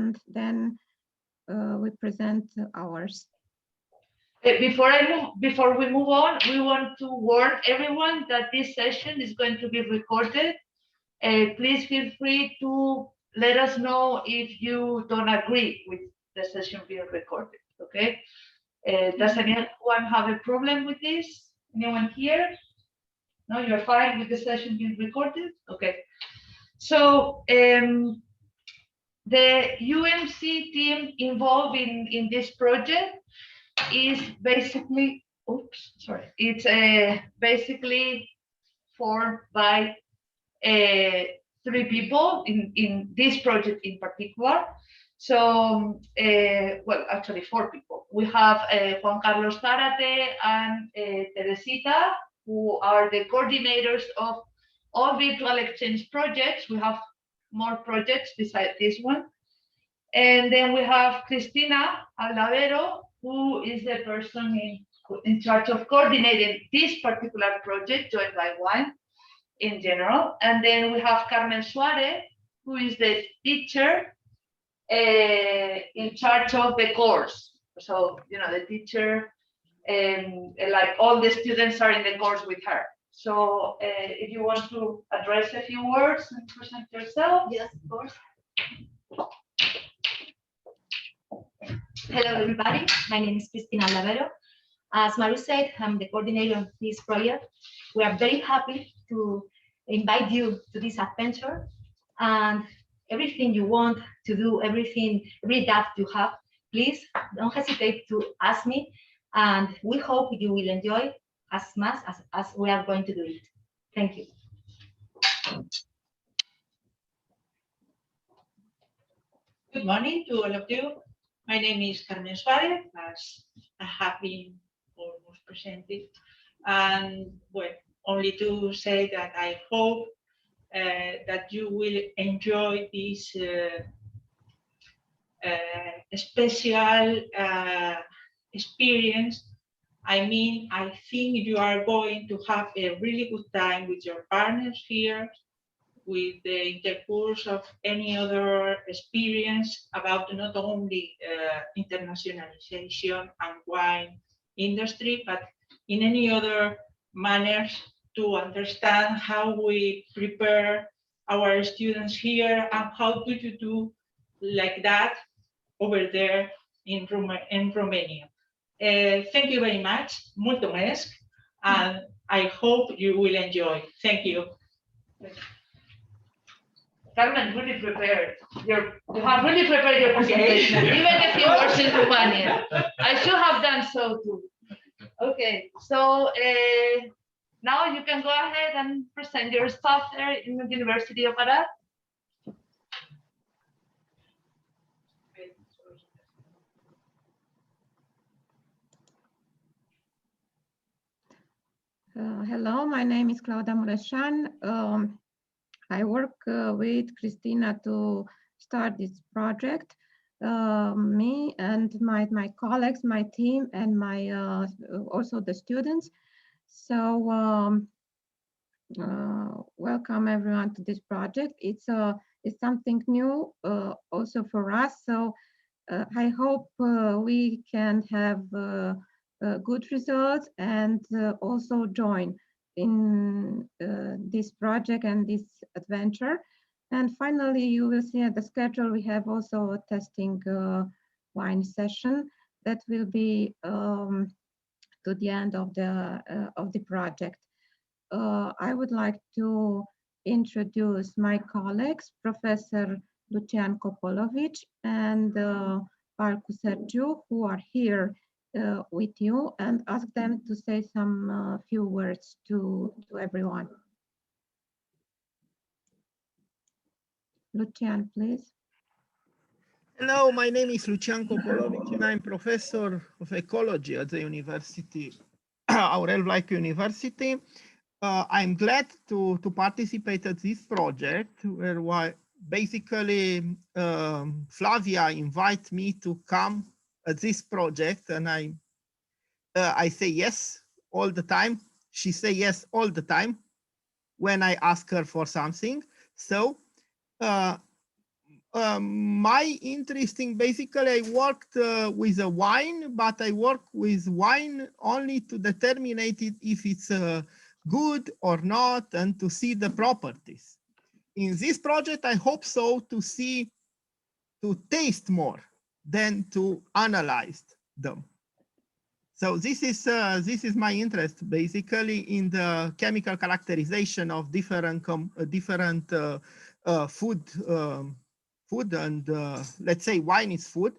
and then we present ours. Before we move on, we want to warn everyone that this session is going to be recorded. Please feel free to let us know if you don't agree with the session being recorded, okay? Does anyone have a problem with this? Anyone here? No, you're fine with the session being recorded? Okay. So the UMC team involved in this project is basically, it's basically formed by 3 people in this project in particular. So, well, actually 4 people. We have Juan Carlos Zárate and Teresita, who are the coordinators of all virtual exchange projects. We have more projects besides this one. And then we have Cristina Aldavero, who is the person in charge of coordinating this particular project, Joined by Wine in general. And then we have Carmen Suarez, who is the teacher in charge of the course. So, you know, the teacher, and like all the students are in the course with her. So if you want to address a few words and present yourself. Yes, of course. Hello, everybody. My name is Cristina Lavero. As Maru said, I'm the coordinator of this project. We are very happy to invite you to this adventure, and everything you want to do, every doubt you have, please don't hesitate to ask me, and we hope you will enjoy as much as we are going to do it. Thank you. Good morning to all of you. My name is Carmen Suarez, as I have been almost presented. And well, only to say that I hope that you will enjoy this special experience. I mean, I think you are going to have a really good time with your partners here, with the intercourse of any other experience about not only internationalization and wine industry, but in any other manners to understand how we prepare our students here and how do you do like that over there in Romania. Thank you very much, mulțumesc, and I hope you will enjoy. Thank you. Carmen really prepared. You have really prepared your presentation, even if you were in Romania. I should have done so too. Okay, so now you can go ahead and present your stuff there in the University of Arad. Hello, my name is Claudia Mureșan. I work with Cristina to start this project. Me and my colleagues, my team, and my also the students. So welcome everyone to this project. It's something new also for us. So I hope we can have good results and also join in this project and this adventure. And finally, you will see at the schedule, we have also a testing wine session that will be to the end of the project. I would like to introduce my colleagues, Professor Lucian Kopolovic and Vlaicu Sergiu, who are here with you, and ask them to say some few words to everyone. Lucian, please. Hello, my name is Lucian Kopolovic, and I'm professor of ecology at the University, Aurel Vlaicu University. I'm glad to participate at this project, where basically Flavia invited me to come at this project, and I say yes all the time. She say yes all the time when I ask her for something. So my interesting, basically, I worked with a wine, but I work with wine only to determine if it's good or not and to see the properties. In this project, I hope so to taste more than to analyze them. So this is my interest basically in the chemical characterization of different food and let's say wine is food,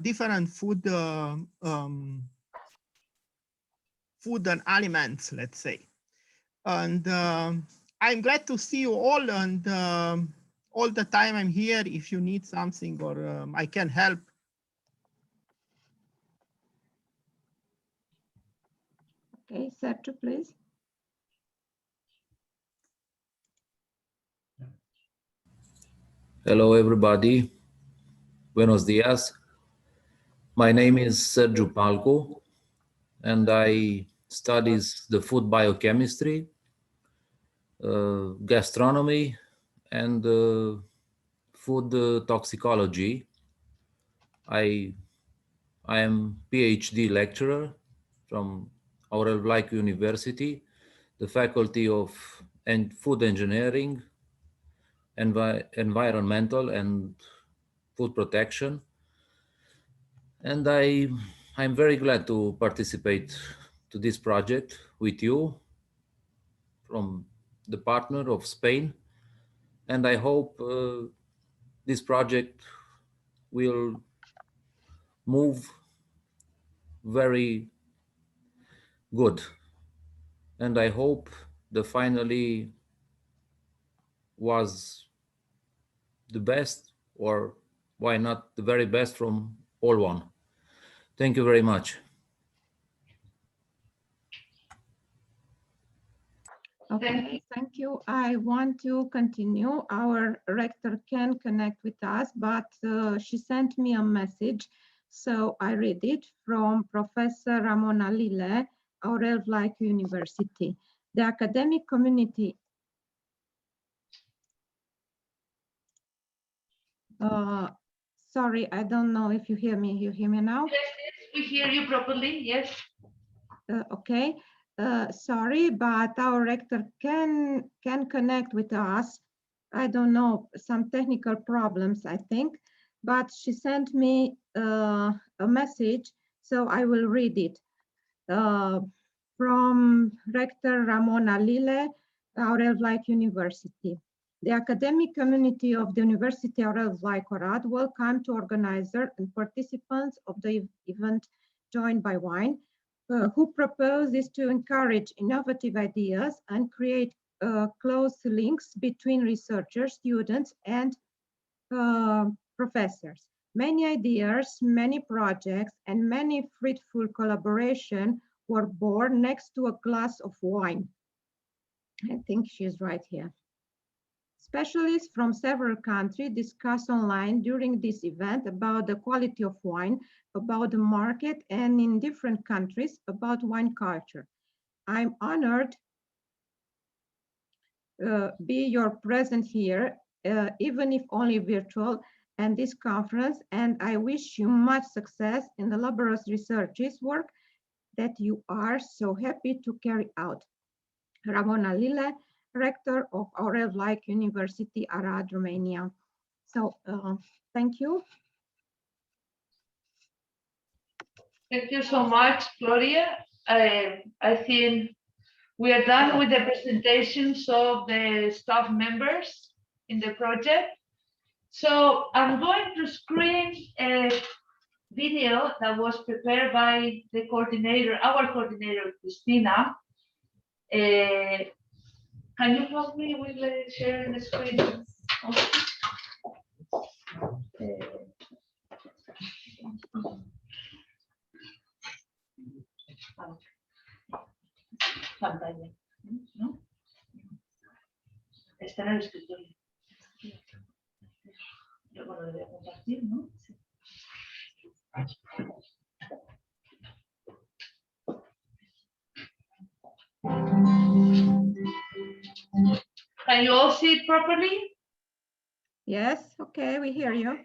different food food and aliments, let's say. And I'm glad to see you all, and all the time I'm here if you need something or I can help. Okay, Sergio, please. Hello, everybody. Buenos dias. My name is Sergio Palco, and I studies the food biochemistry, gastronomy, and food toxicology. I am PhD lecturer from Aurel Vlaicu University, the Faculty of Food Engineering, Environmental and Food Protection. And I'm very glad to participate to this project with you from the partner of Spain. And I hope this project will move very good. And I hope the finally was the best, or why not the very best from all one. Thank you very much. Okay, thank you. I want to continue. Our rector can connect with us, but she sent me a message, so I read it from Professor Ramona Lile, Aurel Vlaicu University. The academic community sorry, I don't know if you hear me. You hear me now? Yes, yes, we hear you properly, yes. Okay. Sorry, but our rector can connect with us. I don't know, some technical problems, I think, but she sent me a message, so I will read it. From Rector Ramona Lile, Aurel Vlaicu University. The academic community of the University Aurel Vlaicu welcome to organizer and participants of the event joined by wine, who propose is to encourage innovative ideas and create close links between researchers, students, and professors. Many ideas, many projects, and many fruitful collaboration were born next to a glass of wine. I think she's right here. Specialists from several countries discuss online during this event about the quality of wine, about the market, and in different countries about wine culture. I'm honored be your present here, even if only virtual, and this conference, and I wish you much success in the laborious researches work that you are so happy to carry out. Ramona Lile, Rector of Aurel Vlaicu University, Arad, Romania. So, thank you. Thank you so much, Gloria. I think we are done with the presentations of the staff members in the project. So I'm going to screen a video that was prepared by the coordinator, our coordinator, Cristina. Can you help me with sharing the screen? Pantalla, ¿no? Está en el escritorio. Yo bueno, lo voy a compartir, ¿no? Sí. Can you all see it properly? Yes, okay, we hear you.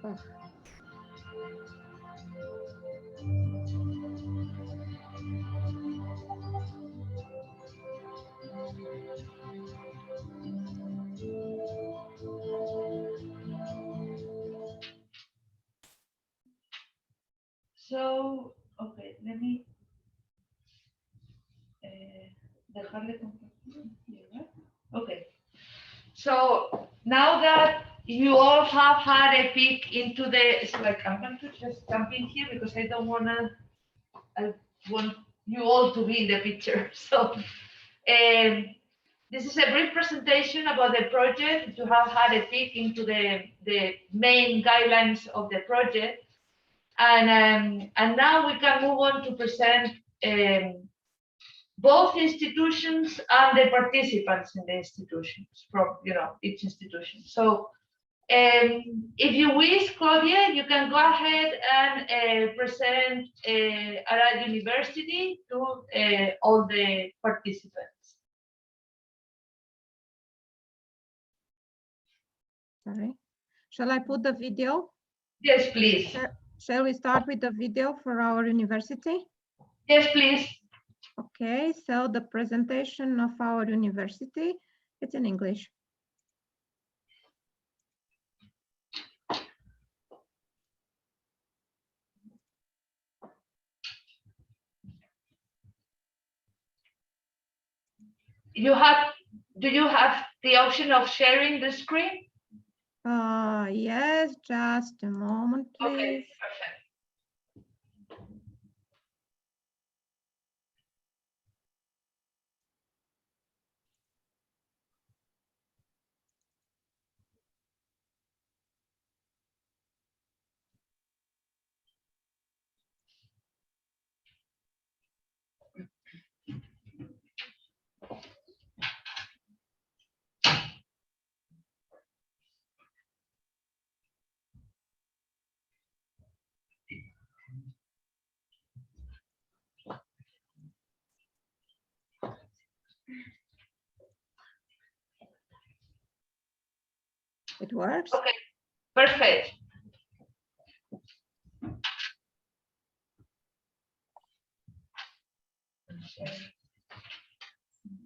Oh. So, okay, let me dejarle compartir. Okay. So now that you all have had a peek into the, it's like I'm going to just jump in here because I want you all to be in the picture. So this is a brief presentation about the project. You have had a peek into the main guidelines of the project. And now we can move on to present both institutions and the participants in the institutions from each institution. So if you wish, Claudia, you can go ahead and present at university to all the participants. Sorry. Shall I put the video? Yes, please. Shall we start with the video for our university? Yes, please. Okay, so the presentation of our university, it's in English. Do you have the option of sharing the screen? Yes, just a moment, please. Okay, perfect. It works? Okay, perfect.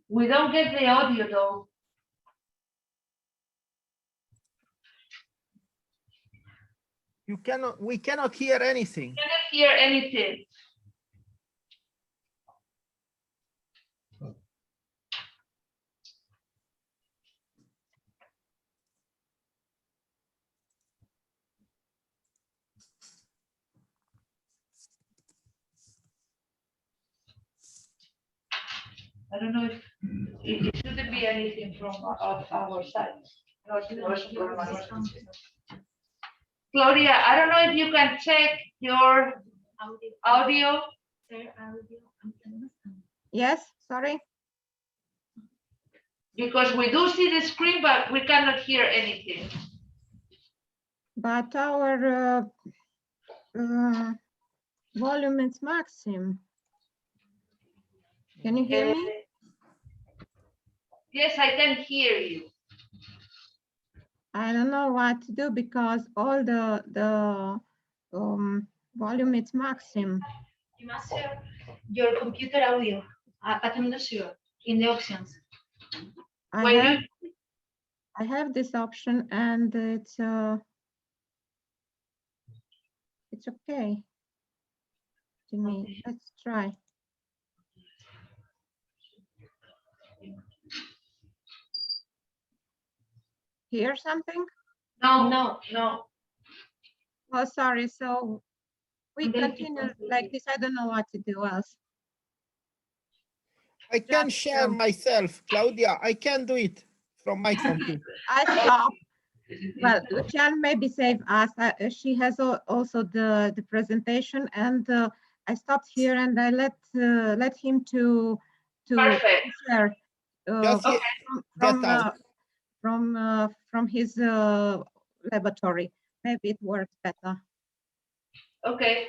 We don't get the audio though. We cannot hear anything. We cannot hear anything. I don't know if it shouldn't be anything from our side. Claudia, I don't know if you can check your audio. Yes, sorry. Because we do see the screen, but we cannot hear anything. But our volume is maximum. Can you hear me? Yes, I can hear you. I don't know what to do because all the volume is maximum. You must share your computer audio, but I'm not sure in the options. I have this option and it's okay to me. Let's try. Hear something? No. Oh, sorry. So we continue like this. I don't know what to do else. I can share myself, Claudia. I can do it from my computer. I stop. Well, Lucian maybe save us. She has also the presentation, and I stopped here and I let him to Perfect. share Just from his laboratory. Maybe it works better. Okay.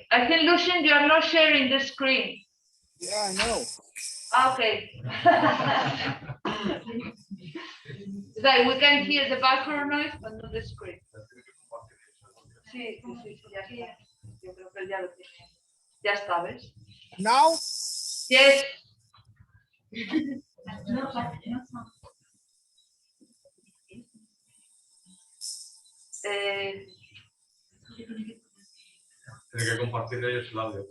I think, Lucian, you are not sharing the screen. Yeah, I know. Okay. Like we can hear the background noise, but not the screen. Sí, ya. Yo creo que ya lo tiene. Ya está, ¿ves? Now? Yes. Tiene que compartir ellos el audio.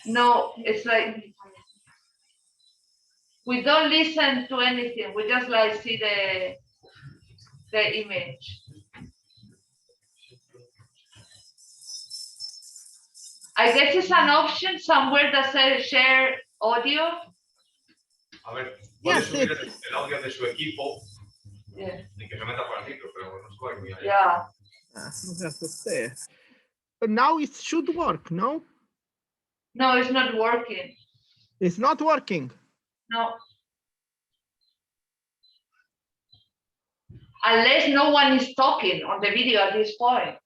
No, it's like we don't listen to anything. We just like see the image. I guess it's an option somewhere that says share audio. A ver, puede subir el audio de su equipo y que se meta por el micro, pero no se puede muy allá. Yeah. That's to say. But now it should work, no? No, it's not working. It's not working. No. Unless no one is talking on the video at this point.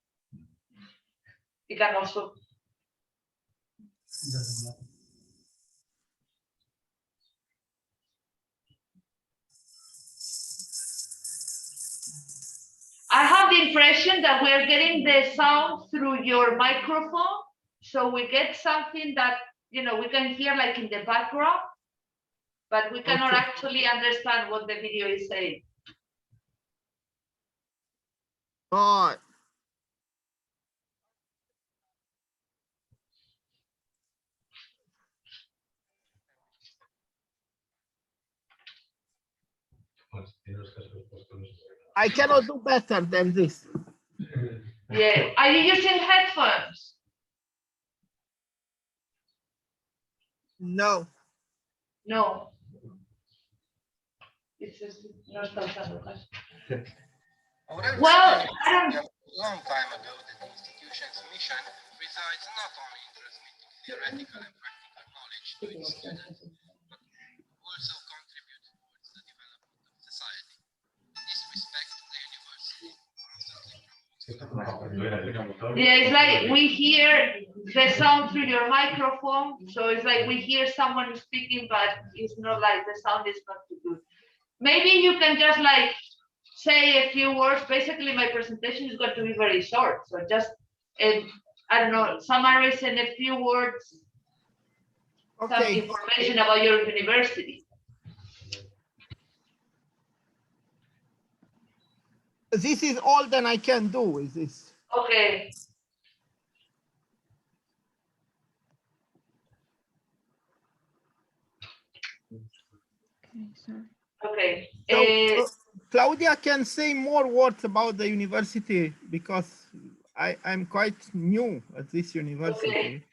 You can also. I have the impression that we're getting the sound through your microphone. So we get something that, you know, we can hear like in the background, but we cannot actually understand what the video is saying. Oh. I cannot do better than this. Yeah. Are you using headphones? No. No. It's just no está usando caso. Well, I don't. Long time ago, that the institution's mission resides not only in transmitting theoretical and practical knowledge to its students, but also contribute towards the development of society. In this respect, the university constantly promotes. Yeah, it's like we hear the sound through your microphone, so it's like we hear someone speaking, but it's not like the sound is not too good. Maybe you can just like say a few words. Basically, my presentation is going to be very short, so just I don't know, summarize in a few words some information about your university. This is all that I can do with this. Okay. Okay, sorry. Okay. So, Claudia can say more words about the university because I'm quite new at this university. Okay.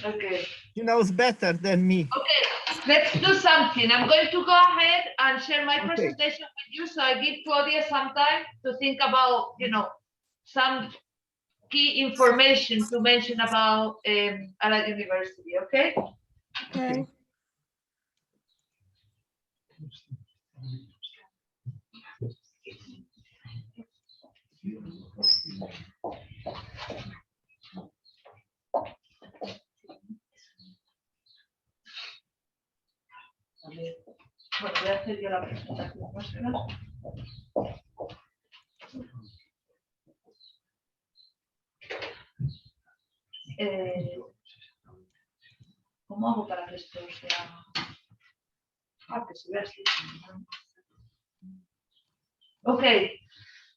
Okay. She knows better than me. Okay, let's do something. I'm going to go ahead and share my Okay. presentation with you. So I give Claudia some time to think about, some key information to mention about Arriba University. Okay. Okay. Bueno, voy a hacer yo la presentación nuestra. ¿Cómo hago para que esto sea? Que se vea así. Okay,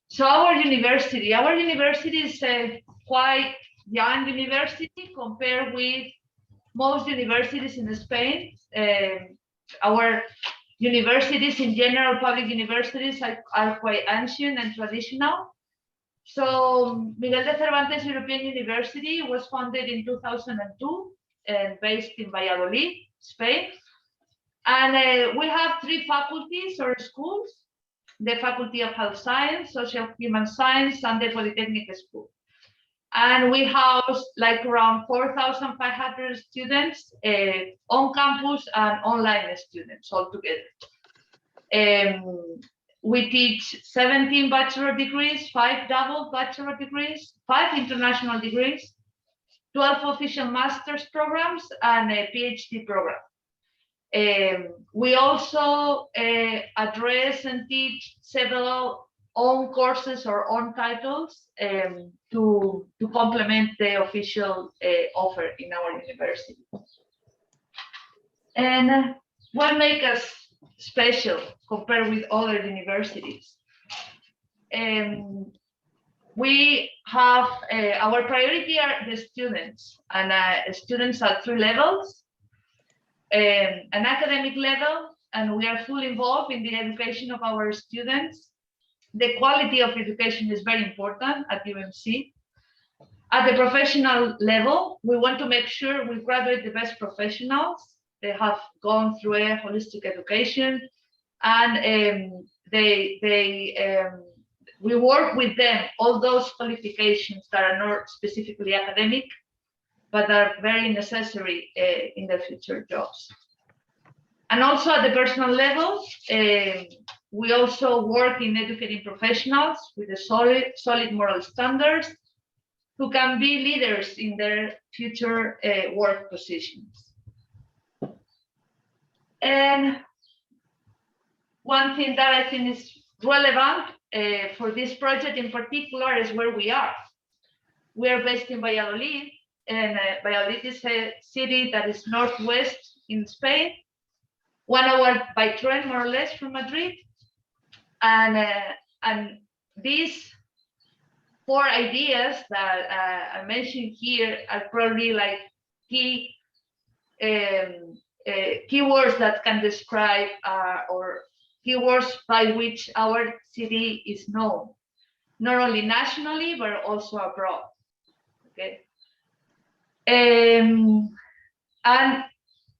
so our university is a quite young university compared with most universities in Spain. Our universities in general, public universities are quite ancient and traditional. So Miguel de Cervantes European University was founded in 2002 and based in Valladolid, Spain. And we have 3 faculties or schools: the Faculty of Health Science, Social Human Science, and the Polytechnic School. And we house like around 4,500 students on campus and online students altogether. We teach 17 bachelor degrees, 5 double bachelor degrees, 5 international degrees, 12 official master's programs, and a PhD program. We also address and teach several own courses or own titles to complement the official offer in our university. And what makes us special compared with other universities? We have our priority are the students, and students at 3 levels. An academic level, and we are fully involved in the education of our students. The quality of education is very important at UMC. At the professional level, we want to make sure we graduate the best professionals. They have gone through a holistic education, and we work with them, all those qualifications that are not specifically academic, but are very necessary in their future jobs. And also at the personal level, we also work in educating professionals with a solid moral standards who can be leaders in their future work positions. And one thing that I think is relevant for this project in particular is where we are. We are based in Valladolid, and Valladolid is a city that is northwest in Spain, 1 hour by train, more or less, from Madrid. And these 4 ideas that I mentioned here are probably like key keywords that can describe or keywords by which our city is known, not only nationally but also abroad. Okay. And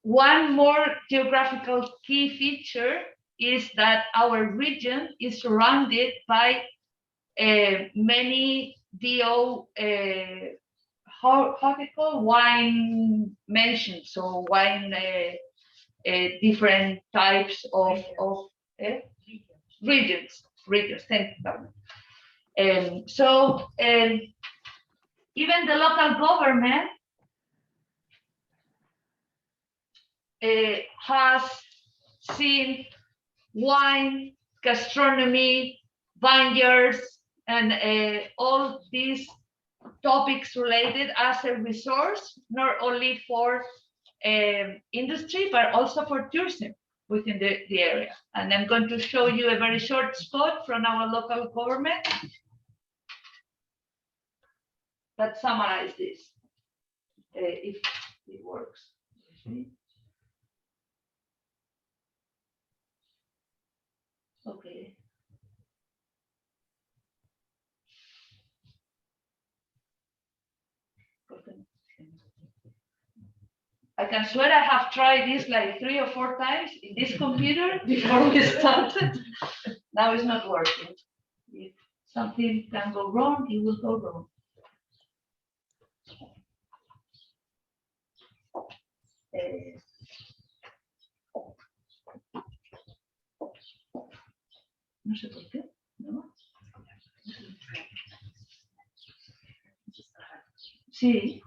one more geographical key feature is that our region is surrounded by many DO how they call wine mentions, so wine different types of regions. Thank you. So even the local government has seen wine, gastronomy, vineyards, and all these topics related as a resource, not only for industry, but also for tourism within the area. And I'm going to show you a very short spot from our local government that summarize this, if it works. Okay. I can swear I have tried this like 3 or 4 times in this computer before we started. Now it's not working. If something can go wrong, it will go wrong. No sé por qué, ¿no? Sí.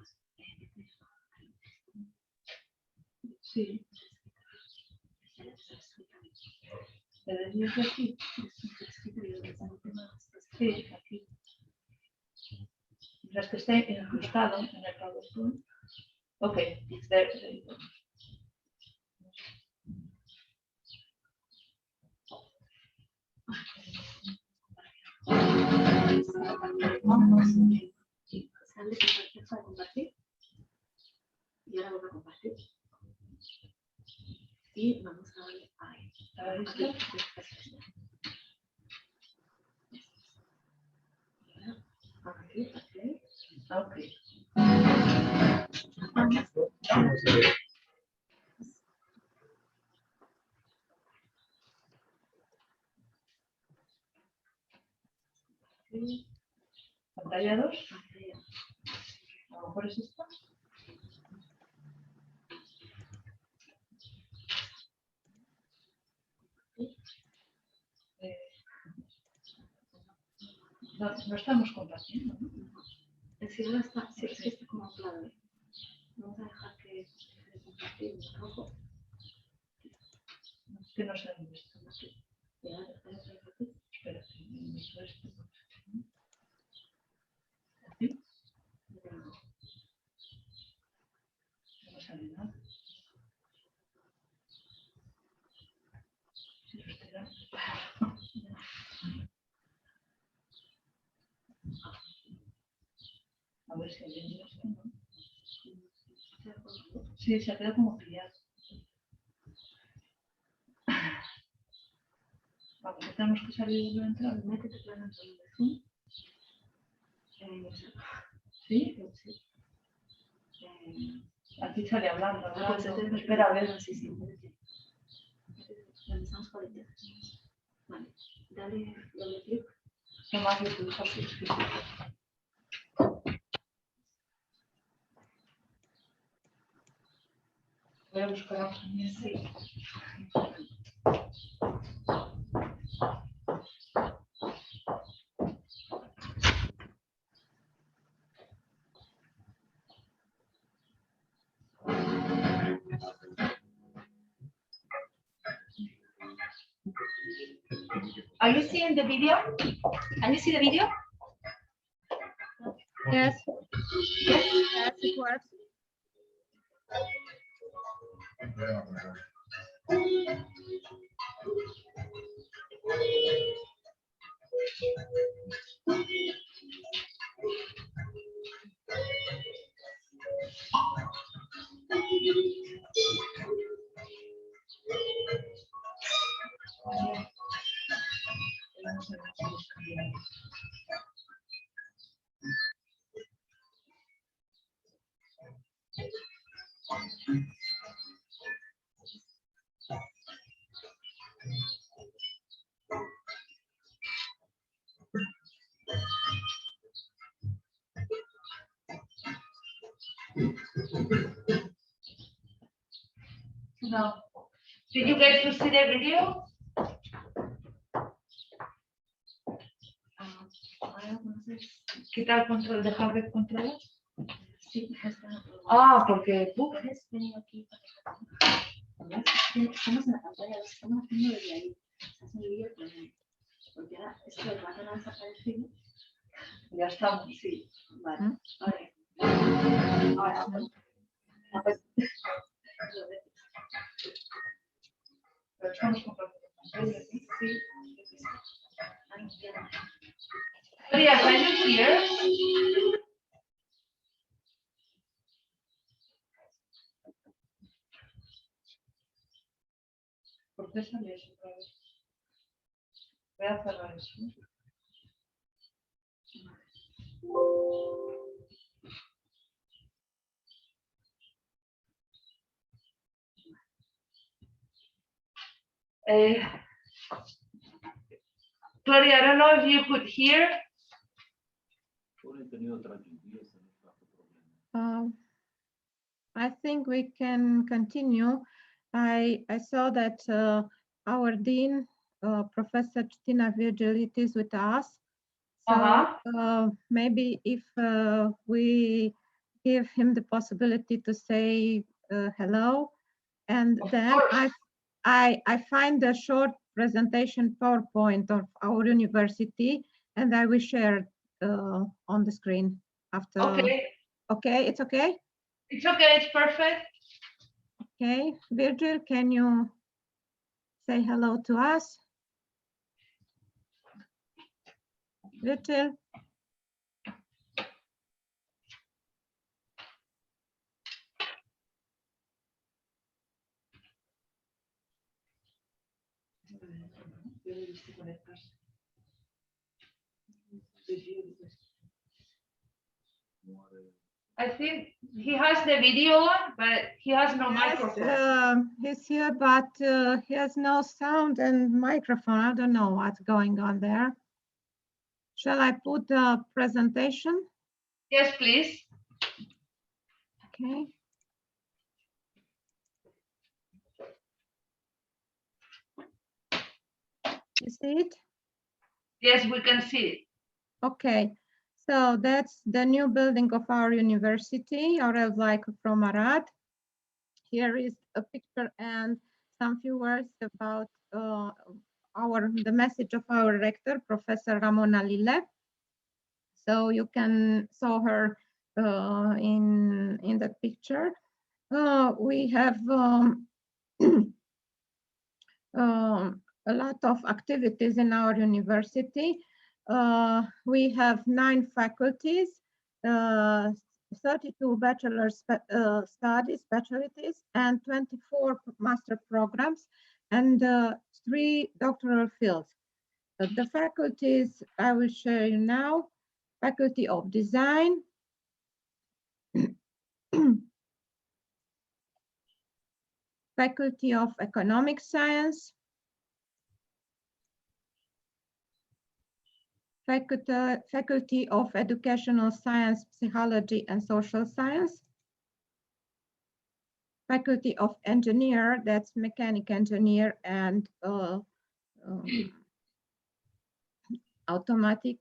Sí. Aquí. Sí, aquí. Las que estén incrustado en el PowerPoint. Ok, it's there. There you go. Sale compartir para compartir. Y ahora vuelvo a compartir. Y vamos a darle ahí. ¿Listo? Ok. Pantalla 2. A lo mejor es esta. No estamos compartiendo, ¿no? Si ahora está, si es que está como clave. Vamos a dejar que compartir un poco. Es que no sé dónde está. Y ahora estamos aquí. Espera, meto esto. No me sale nada. Sí, espera. A ver si alguien esto, ¿no? Sí, se ha quedado como pillado. Vamos, que tenemos que salir y entrar. Métete plano en el Zoom. ¿Sí? Sí. Aquí sale hablando. Pues Espera, a ver. Sí, sí. Empezamos por el tema. Vale. Dale doble clic. ¿Qué más le puedo hacer? Voy a buscar a también. Sí. Are you seeing the video? Can you see the video? Yes. Yes, it works. No. Did you get to see the video? Quita el control, dejar de controlar. Sí, está. Ah, porque tú. Puedes venir aquí para que estamos en la pantalla, lo estamos haciendo desde ahí. Se hace un vídeo porque ahora esto del ratón ha desaparecido. Ya estamos. Sí, vale. Vale. Ahora, pues. Pero estamos compartiendo pantalla. Sí. María, can you hear? ¿Por qué sale eso otra vez? Voy a cerrar eso. Gloria, I don't know if you could hear. I think we can continue. I saw that our dean, Professor Tina Virgil, is with us. So maybe if we give him the possibility to say hello, and then I find a short presentation PowerPoint of our university, and I will share on the screen after. Okay. Okay, it's okay? It's okay, it's perfect. Okay, Virgil, can you say hello to us? Virgil? I think he has the video on, but he has no microphone. He's here, but he has no sound and microphone. I don't know what's going on there. Shall I put the presentation? Yes, please. Okay. You see it? Yes, we can see it. Okay. So that's the new building of our university, Aurel Vlaicu from Arad. Here is a picture and some few words about the message of our rector, Professor Ramona Lile. So you can saw her in the picture. We have a lot of activities in our university. We have 9 faculties, 32 bachelor's studies, specialties, and 24 master programs, and 3 doctoral fields. The faculties I will share you now: Faculty of Design, Faculty of Economic Science, Faculty of Educational Science, Psychology and Social Science, Faculty of Engineer, that's Mechanic Engineer and Automatic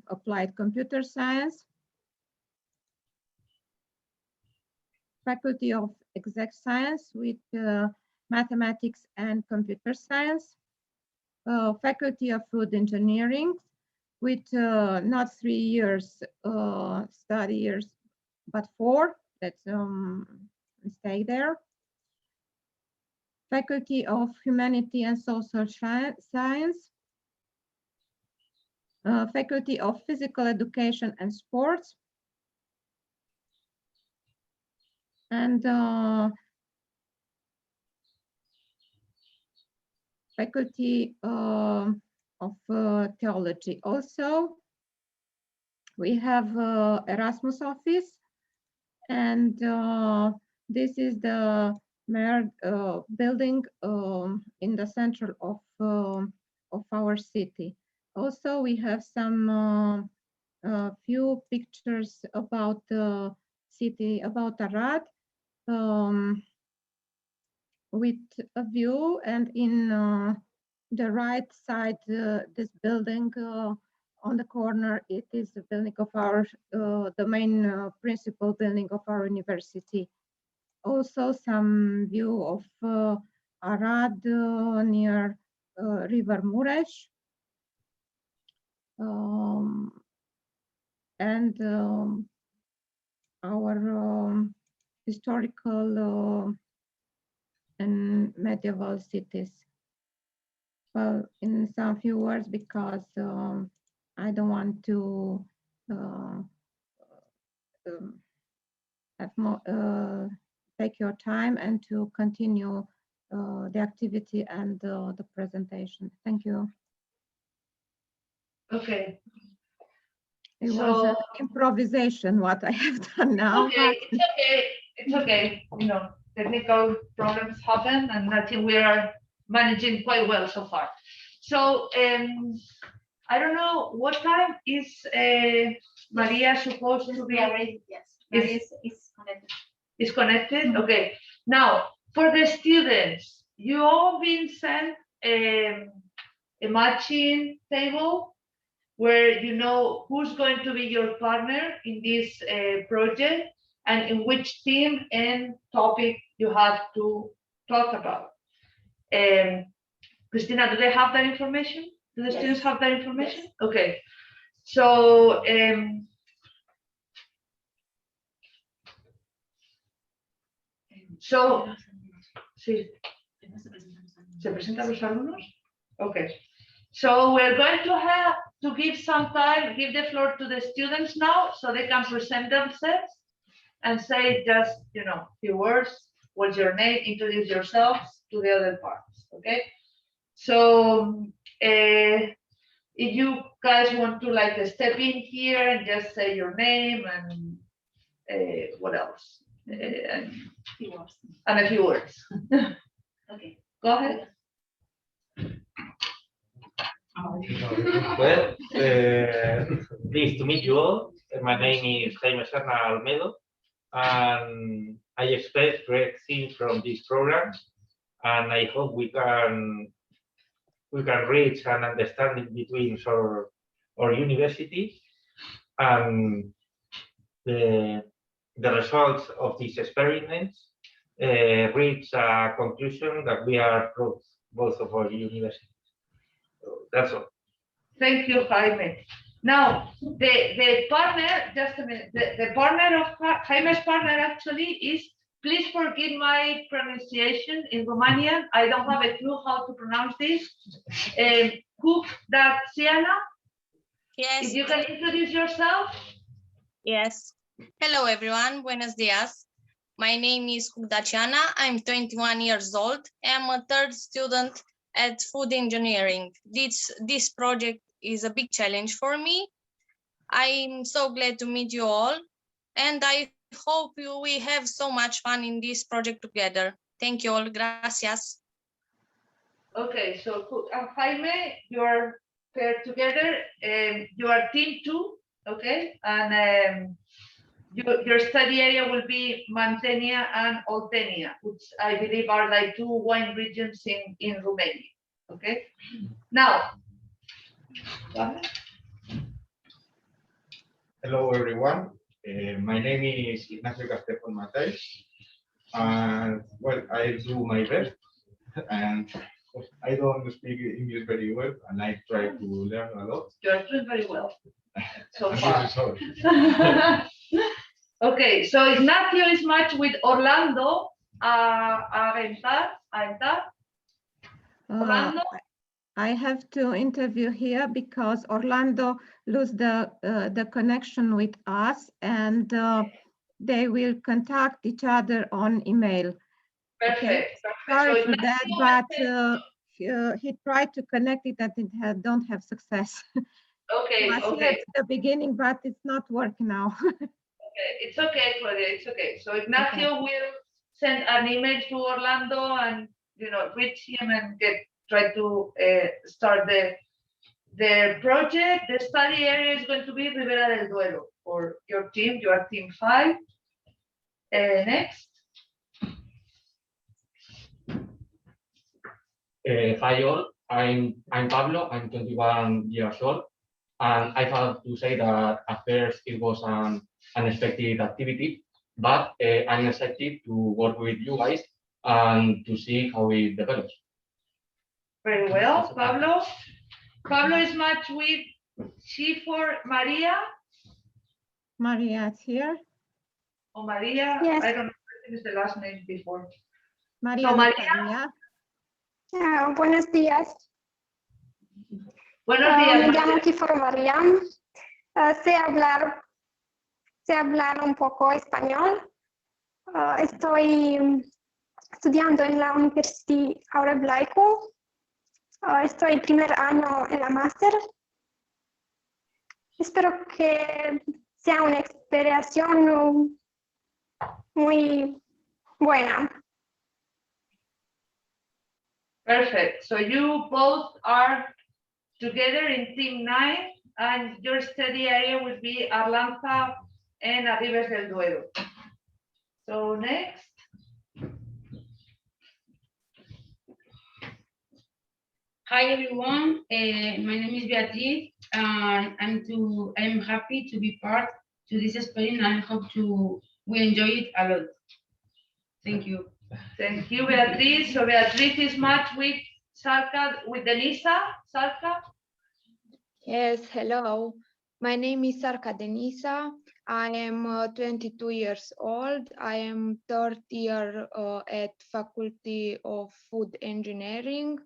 Applied Computer Science, Faculty of Exact Science with Mathematics and Computer Science, Faculty of Food Engineering with not 3 years study years, but 4. Let's stay there. Faculty of Humanity and Social Science, Faculty of Physical Education and Sports, and Faculty of Theology. Also, we have Erasmus office, and this is the building in the center of our city. Also, we have some few pictures about the city, about Arad, with a view, and in the right side, this building on the corner, it is the building of our, the main principal building of our university. Also some view of Arad near River Mureș. And our historical and medieval cities. Well, in some few words, because I don't want to have more, take your time and to continue the activity and the presentation. Thank you. Okay. It So- was an improvisation, what I have done now. Okay, it's okay. It's okay. You know, technical problems happen, and I think we are managing quite well so far. So, I don't know what time is Maria supposed to be? Yes, Maria is connected. Is connected? Okay. Now, for the students, you all been sent a matching table where you know who's going to be your partner in this project and in which theme and topic you have to talk about. Christina, do they have that information? Do the students have that information? Yes. Okay. So, sí. ¿Se presentan los alumnos? Okay. So we're going to have to give some time, give the floor to the students now so they can present themselves and say just, you know, few words. What's your name? Introduce yourselves to the other parts, okay? So if you guys want to like step in here and just say your name and what else? And a few words. Okay. Go ahead. Well, pleased to meet you all. My name is Jaime Serna Almedo, and I expect great things from this program, and I hope we can reach an understanding between our university and the results of these experiments reach a conclusion that we are both of our universities. So that's all. Thank you, Jaime. Now, the partner, just a minute, the partner of Jaime's partner actually is, please forgive my pronunciation in Romanian. I don't have a clue how to pronounce this. Quintanilla, Yes, if you can introduce yourself. yes. Hello, everyone. Buenos dias. My name is Quintanilla. I'm 21 years old. I'm a third student at food engineering. This project is a big challenge for me. I'm so glad to meet you all, and I hope we have so much fun in this project together. Thank you all. Gracias. Okay, so Jaime, you are paired together. You are team 2, okay? And your study area will be Mantegna and Oltenia, which I believe are like 2 wine regions in Romania, okay? Now, hello everyone. My name is Ignacio Castejón Matei, and well, I do my best, and I don't speak English very well, and I try to learn a lot. you are doing very well so I'm far. really sorry. Okay, so Ignacio is matched with Orlando Aventar. Orlando? I have to interview here because Orlando lose the connection with us, and they will contact each other on email. Perfect. Sorry So for that, Ignacio but he tried to connect it and it don't have success. Okay, Was here okay. at the beginning, but it's not working now. It's okay, Claudia, it's okay. So Ignacio will send an email to Orlando and, you know, reach him and try to start the project. The study area is going to be Ribera del Duero for your team. You are team 5. Next. Hi all, I'm Pablo, I'm 21 years old, and I have to say that at first it was an unexpected activity, but I'm excited to work with you guys and to see how it develops. Very well, Pablo. Pablo is matched with C4 Maria. Maria is here. Or Maria, Yes. I don't know what is the last name before. Maria. So, Maria. Natalia. Buenos días. Buenos Me días. llamo María. Kiforo María. Sé hablar un poco español. Estoy estudiando en la Universidad Aurel Vlaicu. Estoy primer año en la máster. espero que sea una experiencia muy buena. Perfect. So you both are together in team 9, and your study area will be Arlanza and Arriba del Duero. So next. Hi everyone, my name is Beatriz, and I'm happy to be part to this experiment, and I hope we enjoy it a lot. Thank you. Thank you, Beatriz. So Beatriz is matched with Salka, with Denisa. Salka? Yes, hello. My name is Sarka Denisa. I am 22 years old. I am third year at Faculty of Food Engineering.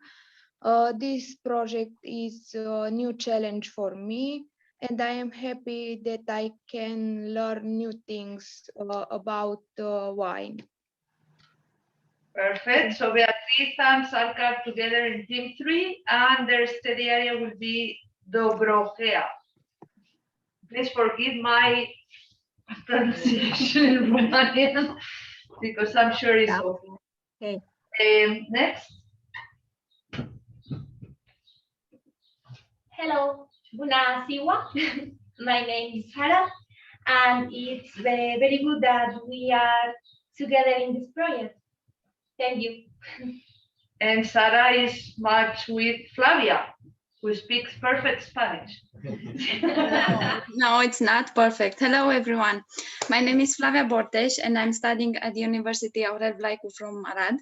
This project is a new challenge for me, and I am happy that I can learn new things about wine. Perfect. So Beatriz and Salka are together in team 3, and their study area will be Dobrogea. Please forgive my pronunciation in Romanian because I'm sure it's awful. Okay. Next. Hello, bună ziua. My name is Sarah, and it's very good that we are together in this project. Thank you. And Sara is matched with Flavia, who speaks perfect Spanish. No, it's not perfect. Hello, everyone. My name is Flavia Bortes, and I'm studying at the University Aurel Vlaicu from Arad.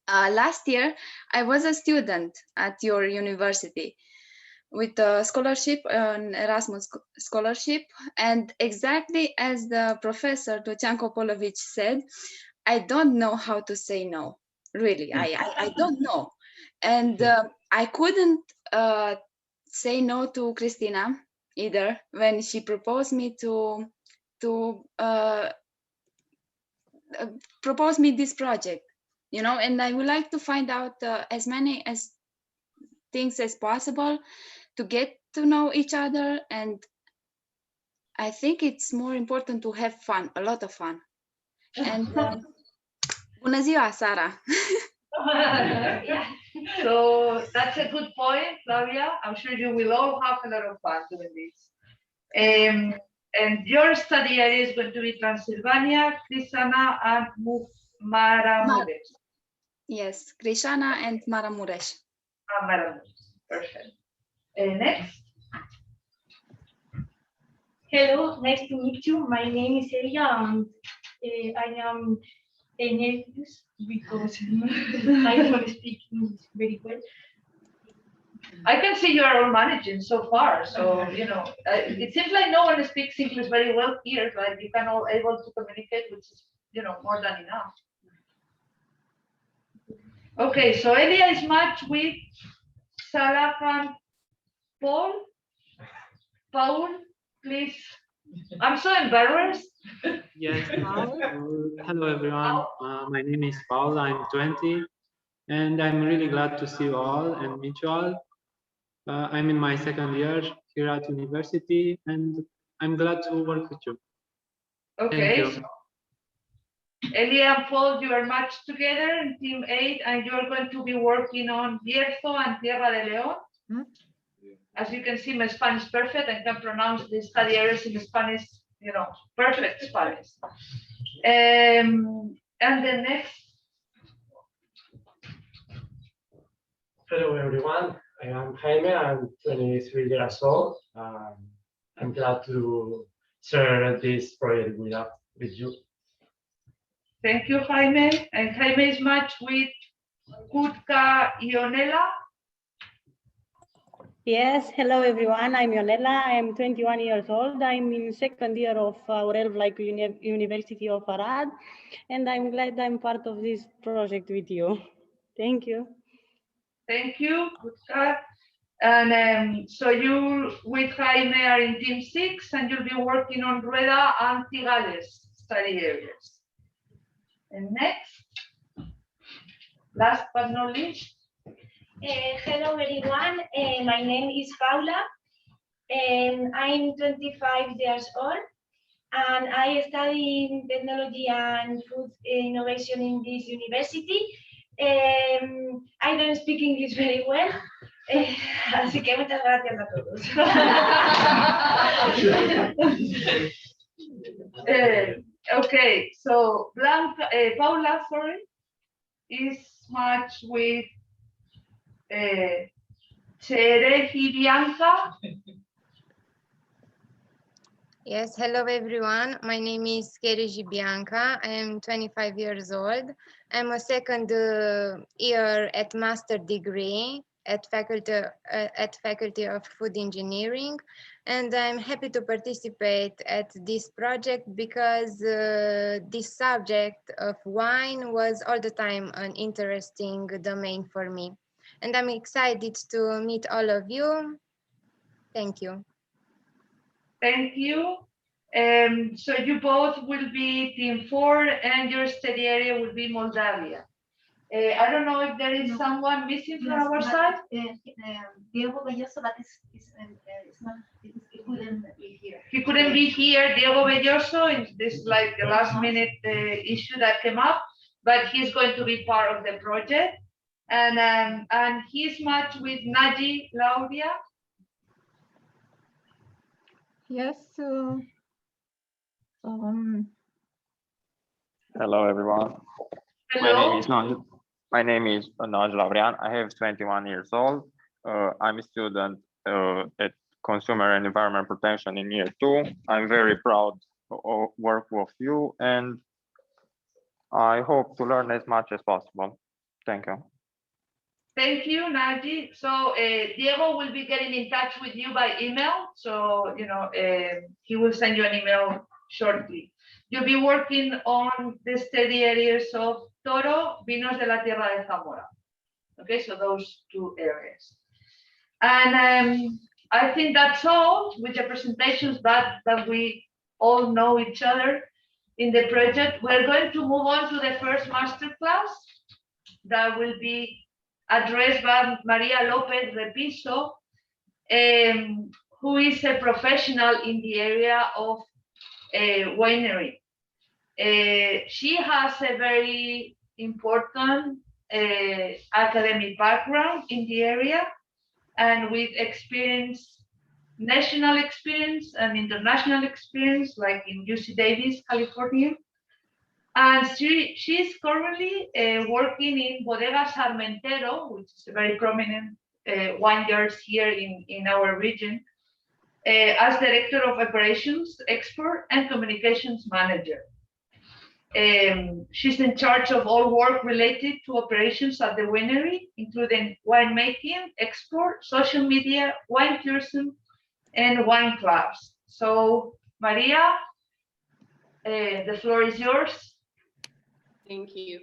Last year, I was a student at your university with a scholarship, an Erasmus scholarship. And exactly as the professor, Lucian Kopolovic, said, I don't know how to say no. Really, I don't know. And I couldn't say no to Christina either when she proposed me to propose me this project, you know, and I would like to find out as many things as possible to get to know each other. And I think it's more important to have fun, a lot of fun. And bună ziua, Sara. So that's a good point, Flavia. I'm sure you will all have a lot of fun doing this. And your study area is going to be Transylvania, Crisana, and Maramuresh. Yes, Krishana and Maramuresh. Maramuresh. Perfect. Next. Hello, nice to meet you. My name is Elia, and I am nervous because I don't speak English very well. I can see you are all managing so far. So, you know, it seems like no one speaks English very well here, but you can all able to communicate, which is, you know, more than enough. Okay, so Elia is matched with Salah and Paul. Paul, please. I'm so embarrassed. Yes. Hello, everyone. My name is Paul. I'm 20, and I'm really glad to see you all and meet you all. I'm in my second year here at university, and I'm glad to work with you. Okay. Thank you. Elia and Paul, you are matched together in team 8, and you're going to be working on Bierzo and Tierra de León. As you can see, my Spanish is perfect. I can pronounce the study areas in Spanish, you know, perfect Spanish. And the next. Hello, everyone. I am Jaime. I'm 23 years old. I'm glad to share this project with you. Thank you, Jaime. And Jaime is matched with Kutka Ionela. Yes, hello everyone. I'm Ionela. I'm 21 years old. I'm in second year of Aurel Vlaicu University of Arad, and I'm glad I'm part of this project with you. Thank you. Thank you, Kutka. And so you with Jaime are in team 6, and you'll be working on Rueda and Cigales study areas. And next, last but not least. Hello everyone, my name is Paula. and I'm 25 years old, and I study technology and food innovation in this university. I don't speak English very well, así que muchas gracias a todos. Okay, so Paula, sorry, is matched with Cereji Bianca. Yes, hello everyone. My name is Cereji Bianca. I am 25 years old. I'm a second year at master degree at Faculty of Food Engineering, and I'm happy to participate at this project because this subject of wine was all the time an interesting domain for me. And I'm excited to meet all of you. Thank you. Thank you. So you both will be team 4 and your study area will be Moldavia. I don't know if there is someone missing from our side. Diego Belloso, but he couldn't be here. He couldn't be here, Diego Belloso, this like the last minute issue that came up, but he's going to be part of the project. And he's matched with Naji Lauria. Yes. Hello, everyone. Hello. My name is Naj Lavrian. I have 21 years old. I'm a student at Consumer and Environment Protection in year 2. I'm very proud of work with you, and I hope to learn as much as possible. Thank you. Thank you, Naji. So Diego will be getting in touch with you by email. So, he will send you an email shortly. You'll be working on the study areas of Toro, Vinos de la Tierra de Zamora. Okay, so those 2 areas. And I think that's all with the presentations that we all know each other in the project. We're going to move on to the first masterclass that will be addressed by María López Repiso, who is a professional in the area of winery. She has a very important academic background in the area, and with experience, national experience and international experience, like in UC Davis, California. And she's currently working in Bodegas Sarmentero, which is a very prominent vineyards here in our region, as Director of Operations, Export and Communications Manager. She's in charge of all work related to operations at the winery, including winemaking, export, social media, wine tourism, and wine clubs. So, Maria, the floor is yours. Thank you.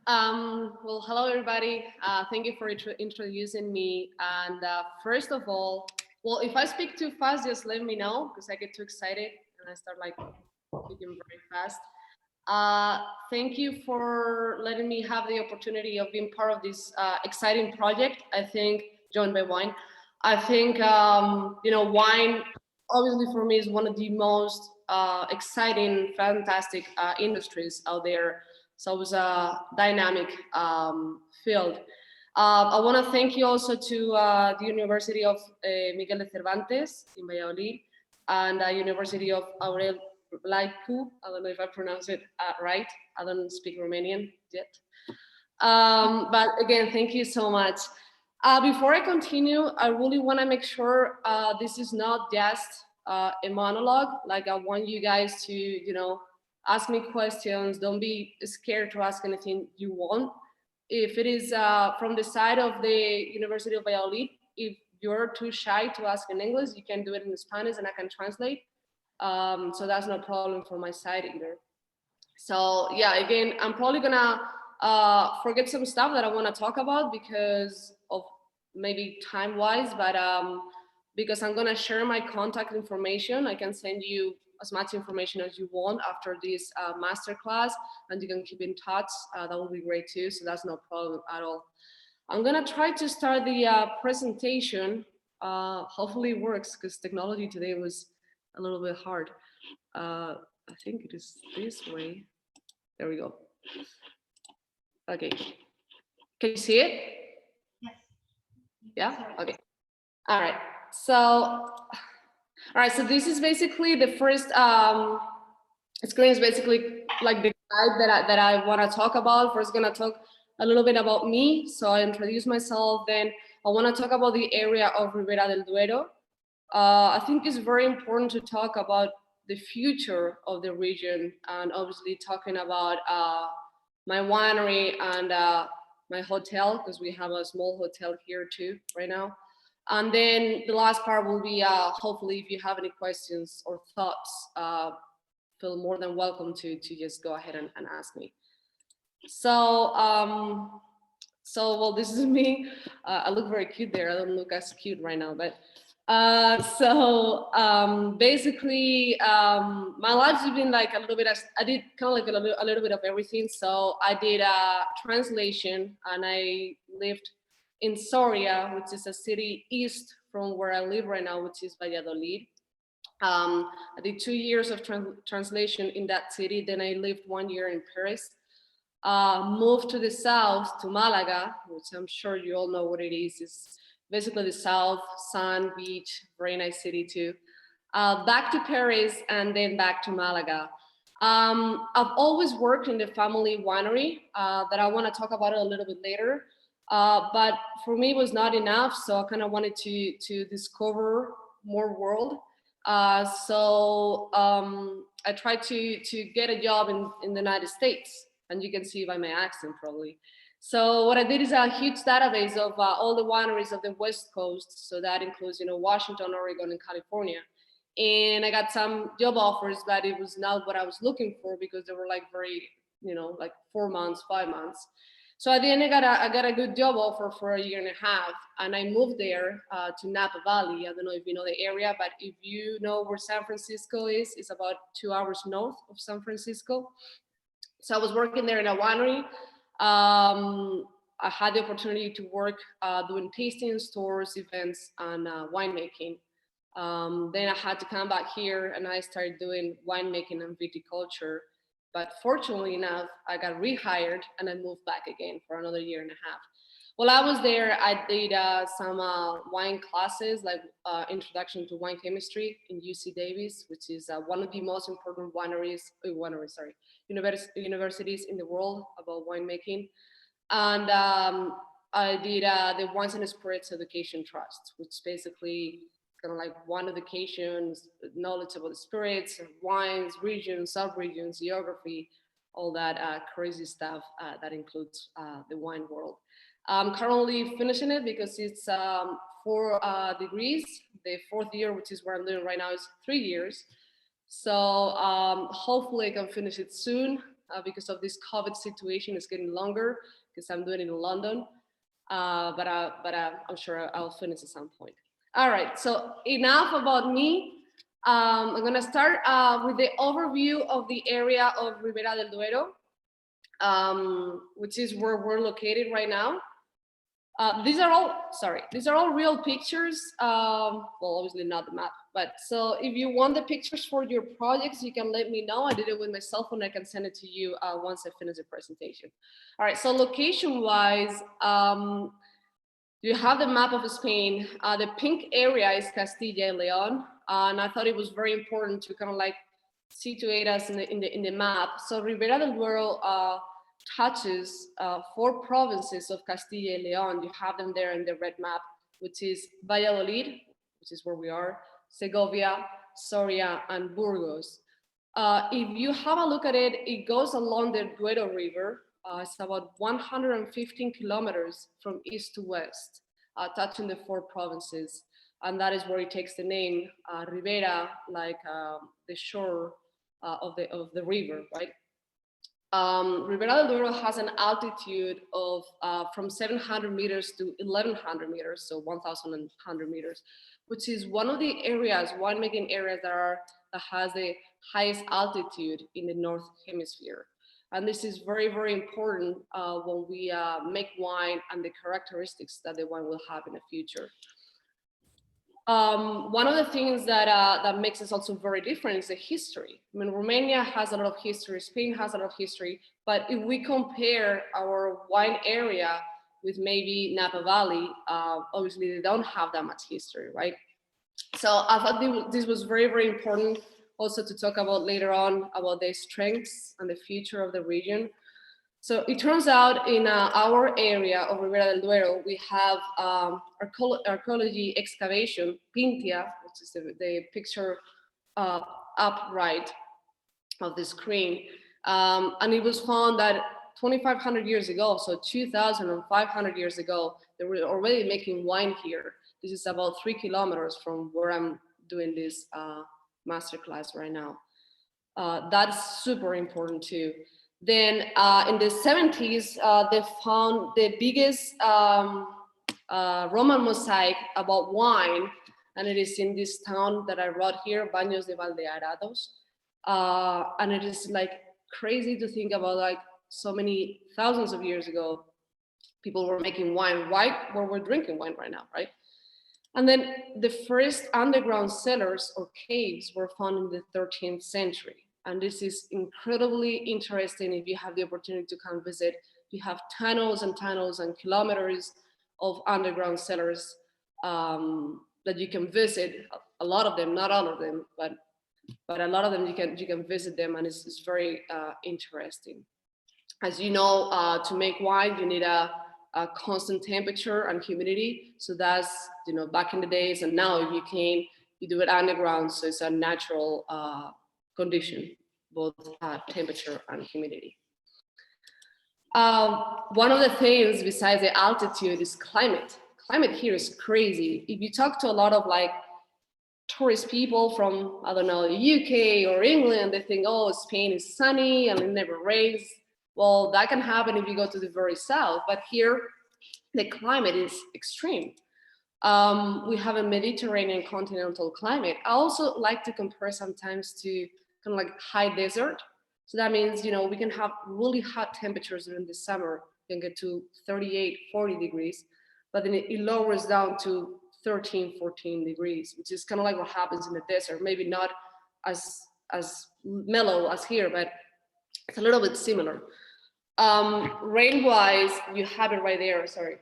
Well, hello, everybody. Thank you for introducing me. And first of all, well, if I speak too fast, just let me know, because I get too excited and I start like speaking very fast. Thank you for letting me have the opportunity of being part of this exciting project. I think, joined by wine. I think, wine, obviously for me, is one of the most exciting, fantastic industries out there. So it was a dynamic field. I want to thank you also to the University of Miguel de Cervantes in Valladolid and the University of Aurel, Vlaicu. I don't know if I pronounce it right. I don't speak Romanian yet. But again, thank you so much. Before I continue, I really want to make sure this is not just a monologue. Like, I want you guys to, ask me questions. Don't be scared to ask anything you want. If it is from the side of the University of Valladolid, if you're too shy to ask in English, you can do it in Spanish and I can translate. So that's no problem from my side either. So yeah, again, I'm probably gonna forget some stuff that I want to talk about because of maybe time-wise, but because I'm gonna share my contact information. I can send you as much information as you want after this masterclass, and you can keep in touch. That would be great too, so that's no problem at all. I'm gonna try to start the presentation. Hopefully it works because technology today was a little bit hard. I think it is this way. There we go. Okay. Can you see it? Yes. Yeah? Okay. All right. So this is basically the first screen is basically like the guide that I want to talk about. First, gonna talk a little bit about me. So I introduce myself. Then I want to talk about the area of Ribera del Duero. I think it's very important to talk about the future of the region, and obviously talking about my winery and my hotel, because we have a small hotel here too right now. And then the last part will be hopefully if you have any questions or thoughts, feel more than welcome to just go ahead and ask me. So well, this is me. I look very cute there. I don't look as cute right now, but basically my life's been like a little bit, I did kind of like a little bit of everything. So I did a translation, and I lived in Soria, which is a city east from where I live right now, which is Valladolid. I did 2 years of translation in that city. Then I lived 1 year in Paris. Moved to the south to Malaga, which I'm sure you all know what it is. It's basically the south, sun, beach, very nice city too. Back to Paris, and then back to Malaga. I've always worked in the family winery that I want to talk about it a little bit later. But for me, it was not enough. So I kind of wanted to discover more world. So I tried to get a job in the United States. And you can see by my accent probably. So what I did is a huge database of all the wineries of the West Coast. So that includes, Washington, Oregon, and California. And I got some job offers, but it was not what I was looking for because they were like very, like 4 months, 5 months. So at the end, I got a good job offer for 1.5 years, and I moved there to Napa Valley. I don't know if you know the area, but if you know where San Francisco is, it's about 2 hours north of San Francisco. So I was working there in a winery. I had the opportunity to work doing tasting, stores, events, and winemaking. Then I had to come back here, and I started doing winemaking and viticulture. But fortunately enough, I got rehired, and I moved back again for another 1.5 years. While I was there, I did some wine classes, like Introduction to Wine Chemistry in UC Davis, which is one of the most important universities in the world about winemaking. And I did the Wines and Spirits Education Trust, which basically kind of like wine education, knowledge about the spirits, wines, regions, sub-regions, geography, all that crazy stuff that includes the wine world. I'm currently finishing it because it's 4 degrees. The 4th year, which is where I'm doing right now, is 3 years. So hopefully I can finish it soon because of this COVID situation. It's getting longer because I'm doing it in London. But I'm sure I'll finish at some point. All right, so enough about me. I'm gonna start with the overview of the area of Ribera del Duero, which is where we're located right now. These are all real pictures. Well, obviously not the map, but so if you want the pictures for your projects, you can let me know. I did it with my cell phone. I can send it to you once I finish the presentation. All right, so location-wise, you have the map of Spain. The pink area is Castilla y León, and I thought it was very important to kind of like situate us in the map. So Ribera del Duero touches 4 provinces of Castilla y León. You have them there in the red map, which is Valladolid, which is where we are, Segovia, Soria, and Burgos. If you have a look at it, it goes along the Duero River. It's about 115 kilometers from east to west, touching the 4 provinces. And that is where it takes the name Ribera, like the shore of the river, right? Ribera del Duero has an altitude of from 700 meters to 1100 meters, so 1100 meters, which is one of the areas, winemaking areas that has the highest altitude in the North Hemisphere. And this is very, very important when we make wine and the characteristics that the wine will have in the future. one of the things that makes us also very different is the history. I mean, Romania has a lot of history, Spain has a lot of history, but if we compare our wine area with maybe Napa Valley, obviously they don't have that much history, right? So I thought this was very, very important also to talk about later on about the strengths and the future of the region. So it turns out in our area of Ribera del Duero, we have archaeology excavation, Pintia, which is the picture up right of the screen. And it was found that 2,500 years ago, so 2,500 years ago, they were already making wine here. This is about 3 kilometers from where I'm doing this masterclass right now. That's super important too. Then in the 70s, they found the biggest Roman mosaic about wine, and it is in this town that I wrote here, Baños de Valdearados. And it is like crazy to think about, like so many thousands of years ago, people were making wine right where we're drinking wine right now, right? And then the first underground cellars or caves were found in the 13th century. And this is incredibly interesting if you have the opportunity to come visit. You have tunnels and tunnels and kilometers of underground cellars that you can visit. A lot of them, not all of them, but a lot of them you can visit them, and it's very interesting. As you know, to make wine, you need a constant temperature and humidity. So that's, you know, back in the days, and now if you do it underground, so it's a natural condition, both temperature and humidity. One of the things besides the altitude is climate. Climate here is crazy. If you talk to a lot of like tourist people from, I don't know, the UK or England, they think, oh, Spain is sunny and it never rains. Well, that can happen if you go to the very south, but here the climate is extreme. We have a Mediterranean continental climate. I also like to compare sometimes to kind of like high desert. So that means, you know, we can have really hot temperatures during the summer, can get to 38, 40 degrees, but then it lowers down to 13, 14 degrees, which is kind of like what happens in the desert. Maybe not as mellow as here, but it's a little bit similar. Rain-wise, you have it right there, sorry.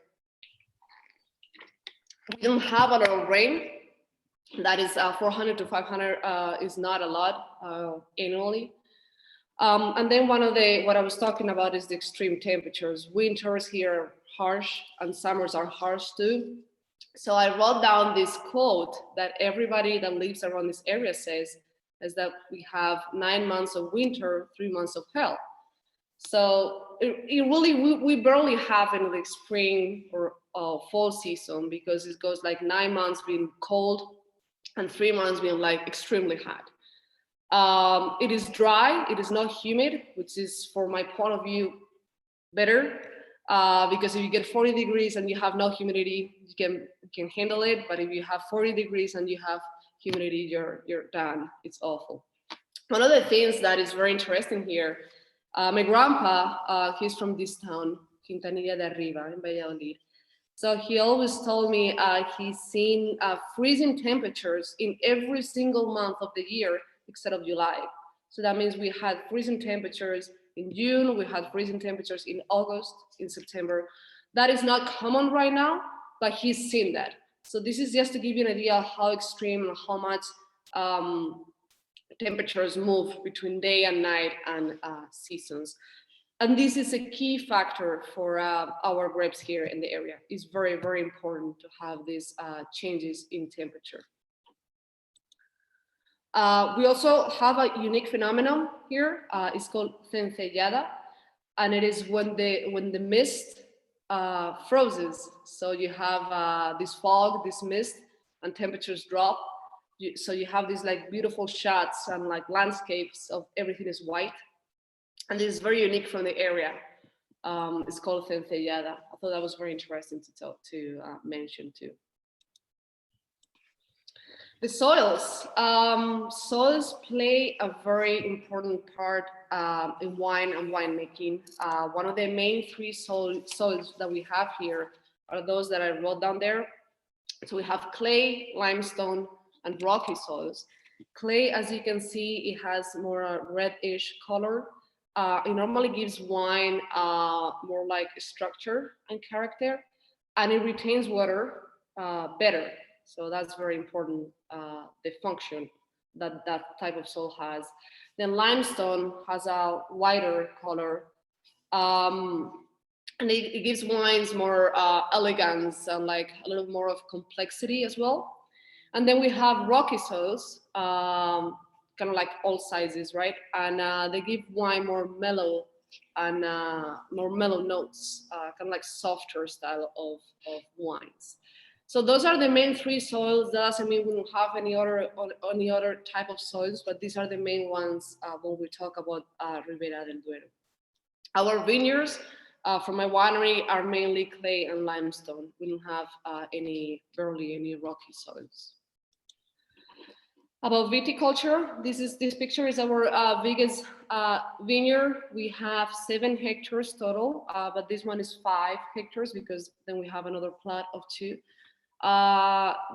We don't have a lot of rain. That is 400 to 500 is not a lot annually. And then what I was talking about is the extreme temperatures. Winters here are harsh and summers are harsh too. So I wrote down this quote that everybody that lives around this area says, is that we have 9 months of winter, 3 months of hell. So it really, we barely have in the spring or fall season, because it goes like 9 months being cold and 3 months being like extremely hot. It is dry, it is not humid, which is, for my point of view, better, because if you get 40 degrees and you have no humidity, you can handle it. But if you have 40 degrees and you have humidity, you're done. It's awful. One of the things that is very interesting here, my grandpa, he's from this town, Quintanilla de Arriba in Valladolid. So he always told me he's seen freezing temperatures in every single month of the year except of July. So that means we had freezing temperatures in June, we had freezing temperatures in August, in September. That is not common right now, but he's seen that. So this is just to give you an idea of how extreme and how much temperatures move between day and night and seasons. And this is a key factor for our grapes here in the area. It's very, very important to have these changes in temperature. We also have a unique phenomenon here. It's called cencellada, and it is when the mist freezes. So you have this fog, this mist, and temperatures drop. So you have these like beautiful shots and like landscapes of everything is white. And this is very unique from the area. It's called cencellada. I thought that was very interesting to mention too. The soils. Soils play a very important part in wine and winemaking. One of the main three soils that we have here are those that I wrote down there. So we have clay, limestone, and rocky soils. Clay, as you can see, it has more reddish color. It normally gives wine more like structure and character, and it retains water better. So that's very important, the function that that type of soil has. Then limestone has a whiter color, and it gives wines more elegance and like a little more of complexity as well. And then we have rocky soils, kind of like all sizes, right? And they give wine more mellow and more mellow notes, kind of like softer style of wines. So those are the main three soils. That doesn't mean we don't have any other type of soils, but these are the main ones when we talk about Ribera del Duero. Our vineyards from my winery are mainly clay and limestone. We don't have barely any rocky soils. About viticulture, this picture is our biggest vineyard. We have 7 hectares total, but this one is 5 hectares because then we have another plot of 2.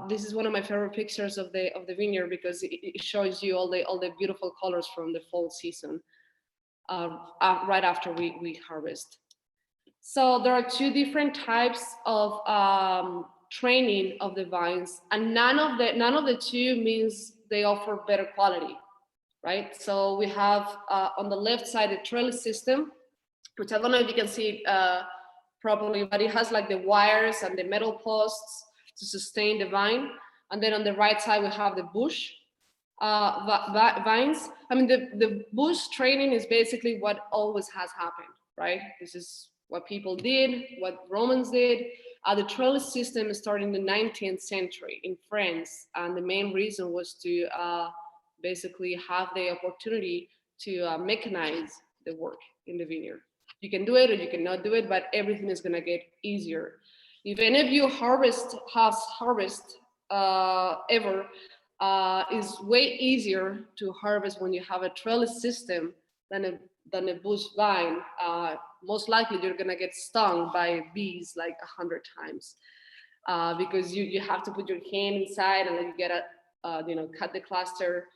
This is one of my favorite pictures of the vineyard because it shows you all the beautiful colors from the fall season right after we harvest. So there are 2 different types of training of the vines, and none of the 2 means they offer better quality, right? So we have on the left side a trellis system, which I don't know if you can see it properly, but it has like the wires and the metal posts to sustain the vine. And then on the right side we have the bush vines. I mean, the bush training is basically what always has happened, right? This is what people did, what Romans did. The trellis system started in the 19th century in France, and the main reason was to basically have the opportunity to mechanize the work in the vineyard. You can do it or you cannot do it, but everything is going to get easier. If any of you has harvest ever, is way easier to harvest when you have a trellis system than a bush vine. Most likely you're gonna get stung by bees like 100 times because you have to put your hand inside and then you gotta cut the cluster,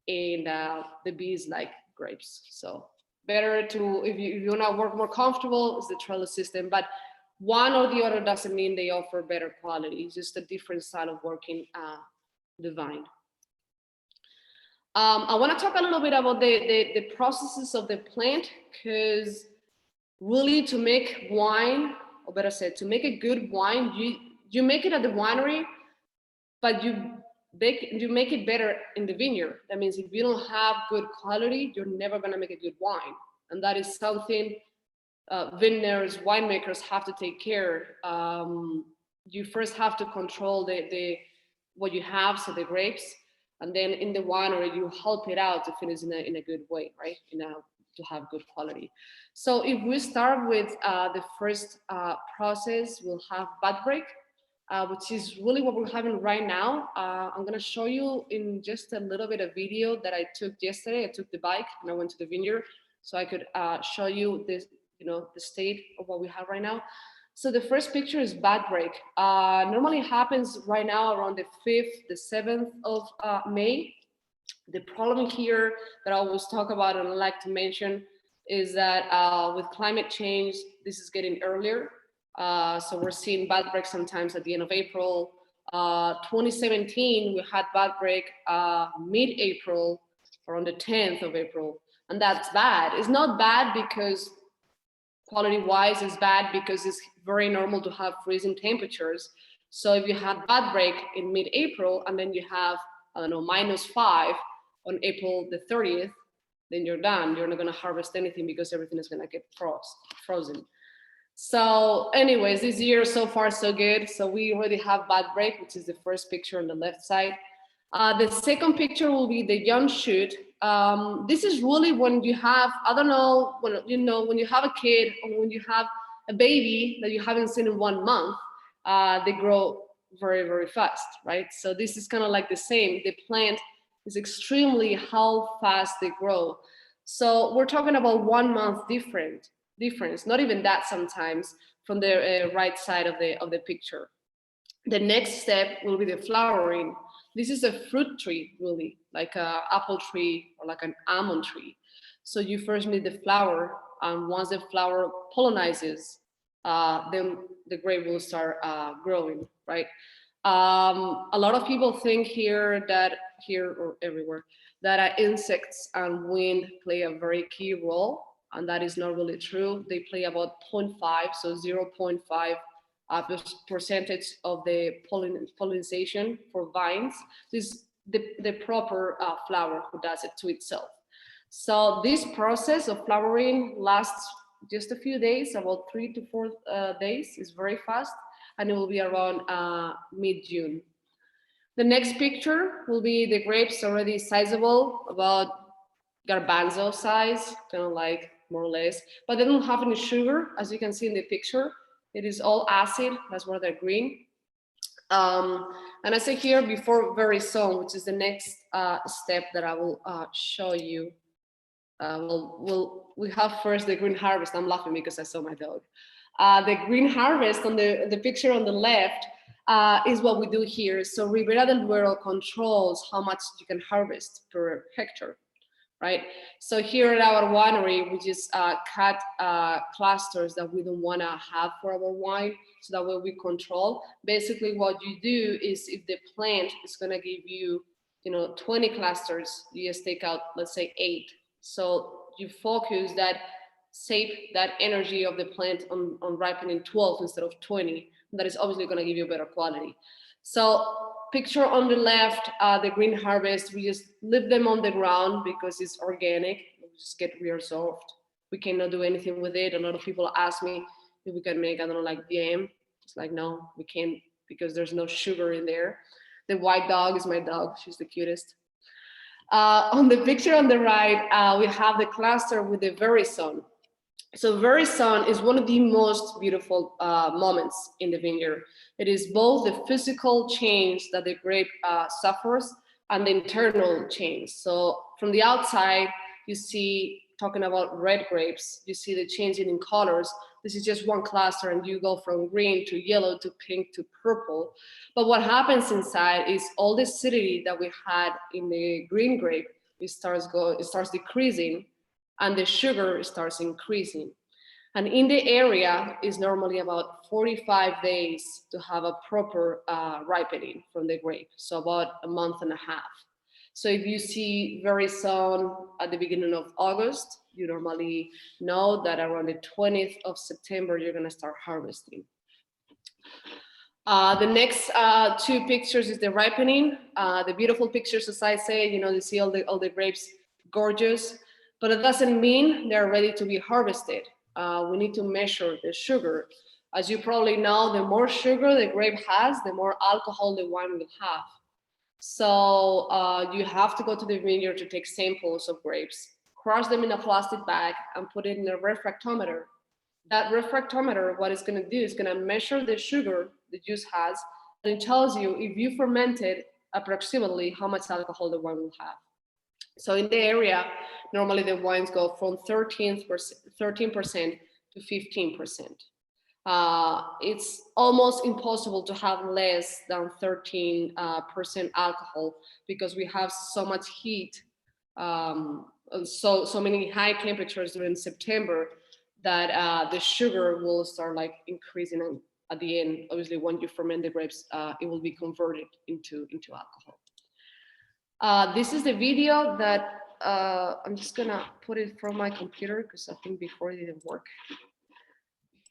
and the bees like grapes. So better to, if you wanna work more comfortable, is the trellis system. But one or the other doesn't mean they offer better quality. It's just a different style of working the vine. I want to talk a little bit about the processes of the plant, because really to make wine, or better said, to make a good wine, you make it at the winery, but you make it better in the vineyard. That means if you don't have good quality, you're never going to make a good wine. And that is something vineyards, winemakers have to take care. You first have to control what you have, so the grapes, and then in the winery you help it out to finish in a good way, right? To have good quality. So if we start with the first process, we'll have bud break, which is really what we're having right now. I'm gonna show you in just a little bit of video that I took yesterday. I took the bike and I went to the vineyard so I could show you this, the state of what we have right now. So the first picture is bud break. Normally happens right now around the 5th, the 7th of May. The problem here that I always talk about and I like to mention is that with climate change, this is getting earlier. So we're seeing bud break sometimes at the end of April. 2017, we had bud break mid-April, around the 10th of April. And that's bad. It's not bad because quality-wise, it's bad because it's very normal to have freezing temperatures. So if you have bud break in mid-April and then you have, I don't know, -5 on April the 30th, then you're done. You're not gonna harvest anything because everything is gonna get frozen. So anyways, this year so far so good. So we already have bud break, which is the first picture on the left side. The second picture will be the young shoot. This is really when you have, I don't know, when you have a kid or when you have a baby that you haven't seen in 1 month, they grow very, very fast, right? So this is kind of like the same. The plant is extremely how fast they grow. So we're talking about 1 month difference, not even that sometimes, from the right side of the picture. The next step will be the flowering. This is a fruit tree, really, like an apple tree or like an almond tree. So you first need the flower, and once the flower pollinizes, then the grape will start growing, right? A lot of people think here or everywhere, that insects and wind play a very key role, and that is not really true. They play about 0.5, so 0.5 percentage of the pollination for vines. This is the proper flower who does it to itself. So this process of flowering lasts just a few days, about 3 to 4 days. It's very fast, and it will be around mid-June. The next picture will be the grapes already sizable, about garbanzo size, kind of like more or less, but they don't have any sugar, as you can see in the picture. It is all acid, that's why they're green. And I say here before very soon, which is the next step that I will show you. We have first the green harvest. I'm laughing because I saw my dog. The green harvest on the picture on the left is what we do here. So Ribera del Duero controls how much you can harvest per hectare, right? So here at our winery, we just cut clusters that we don't want to have for our wine, so that way we control. Basically, what you do is, if the plant is going to give you, 20 clusters, you just take out, let's say 8. So you focus that, save that energy of the plant on ripening 12 instead of 20. That is obviously going to give you better quality. So picture on the left, the green harvest, we just leave them on the ground because it's organic. We just get reabsorbed. We cannot do anything with it. A lot of people ask me if we can make, I don't know, like jam. It's like, no, we can't, because there's no sugar in there. The white dog is my dog. She's the cutest. On the picture on the right, we have the cluster with the very sun. So very sun is one of the most beautiful moments in the vineyard. It is both the physical change that the grape suffers and the internal change. So from the outside, you see, talking about red grapes, you see the changing in colors. This is just one cluster, and you go from green to yellow to pink to purple. But what happens inside is all the acidity that we had in the green grape, it starts decreasing, and the sugar starts increasing. And in the area is normally about 45 days to have a proper ripening from the grape. So about a month and a half. So if you see very soon at the beginning of August, you normally know that around the 20th of September, you're gonna start harvesting. The next 2 pictures is the ripening. The beautiful pictures, as I say, you see all the grapes, gorgeous, but it doesn't mean they're ready to be harvested. We need to measure the sugar. As you probably know, the more sugar the grape has, the more alcohol the wine will have. So you have to go to the vineyard to take samples of grapes, crush them in a plastic bag, and put it in a refractometer. That refractometer, what it's going to do is going to measure the sugar the juice has, and it tells you, if you fermented, approximately how much alcohol the wine will have. So in the area, normally the wines go from 13% to 15%. It's almost impossible to have less than 13% alcohol, because we have so much heat, so many high temperatures during September, that the sugar will start like increasing, and at the end, obviously, when you ferment the grapes, it will be converted into alcohol. This is the video that I'm just gonna put it from my computer, because I think before it didn't work.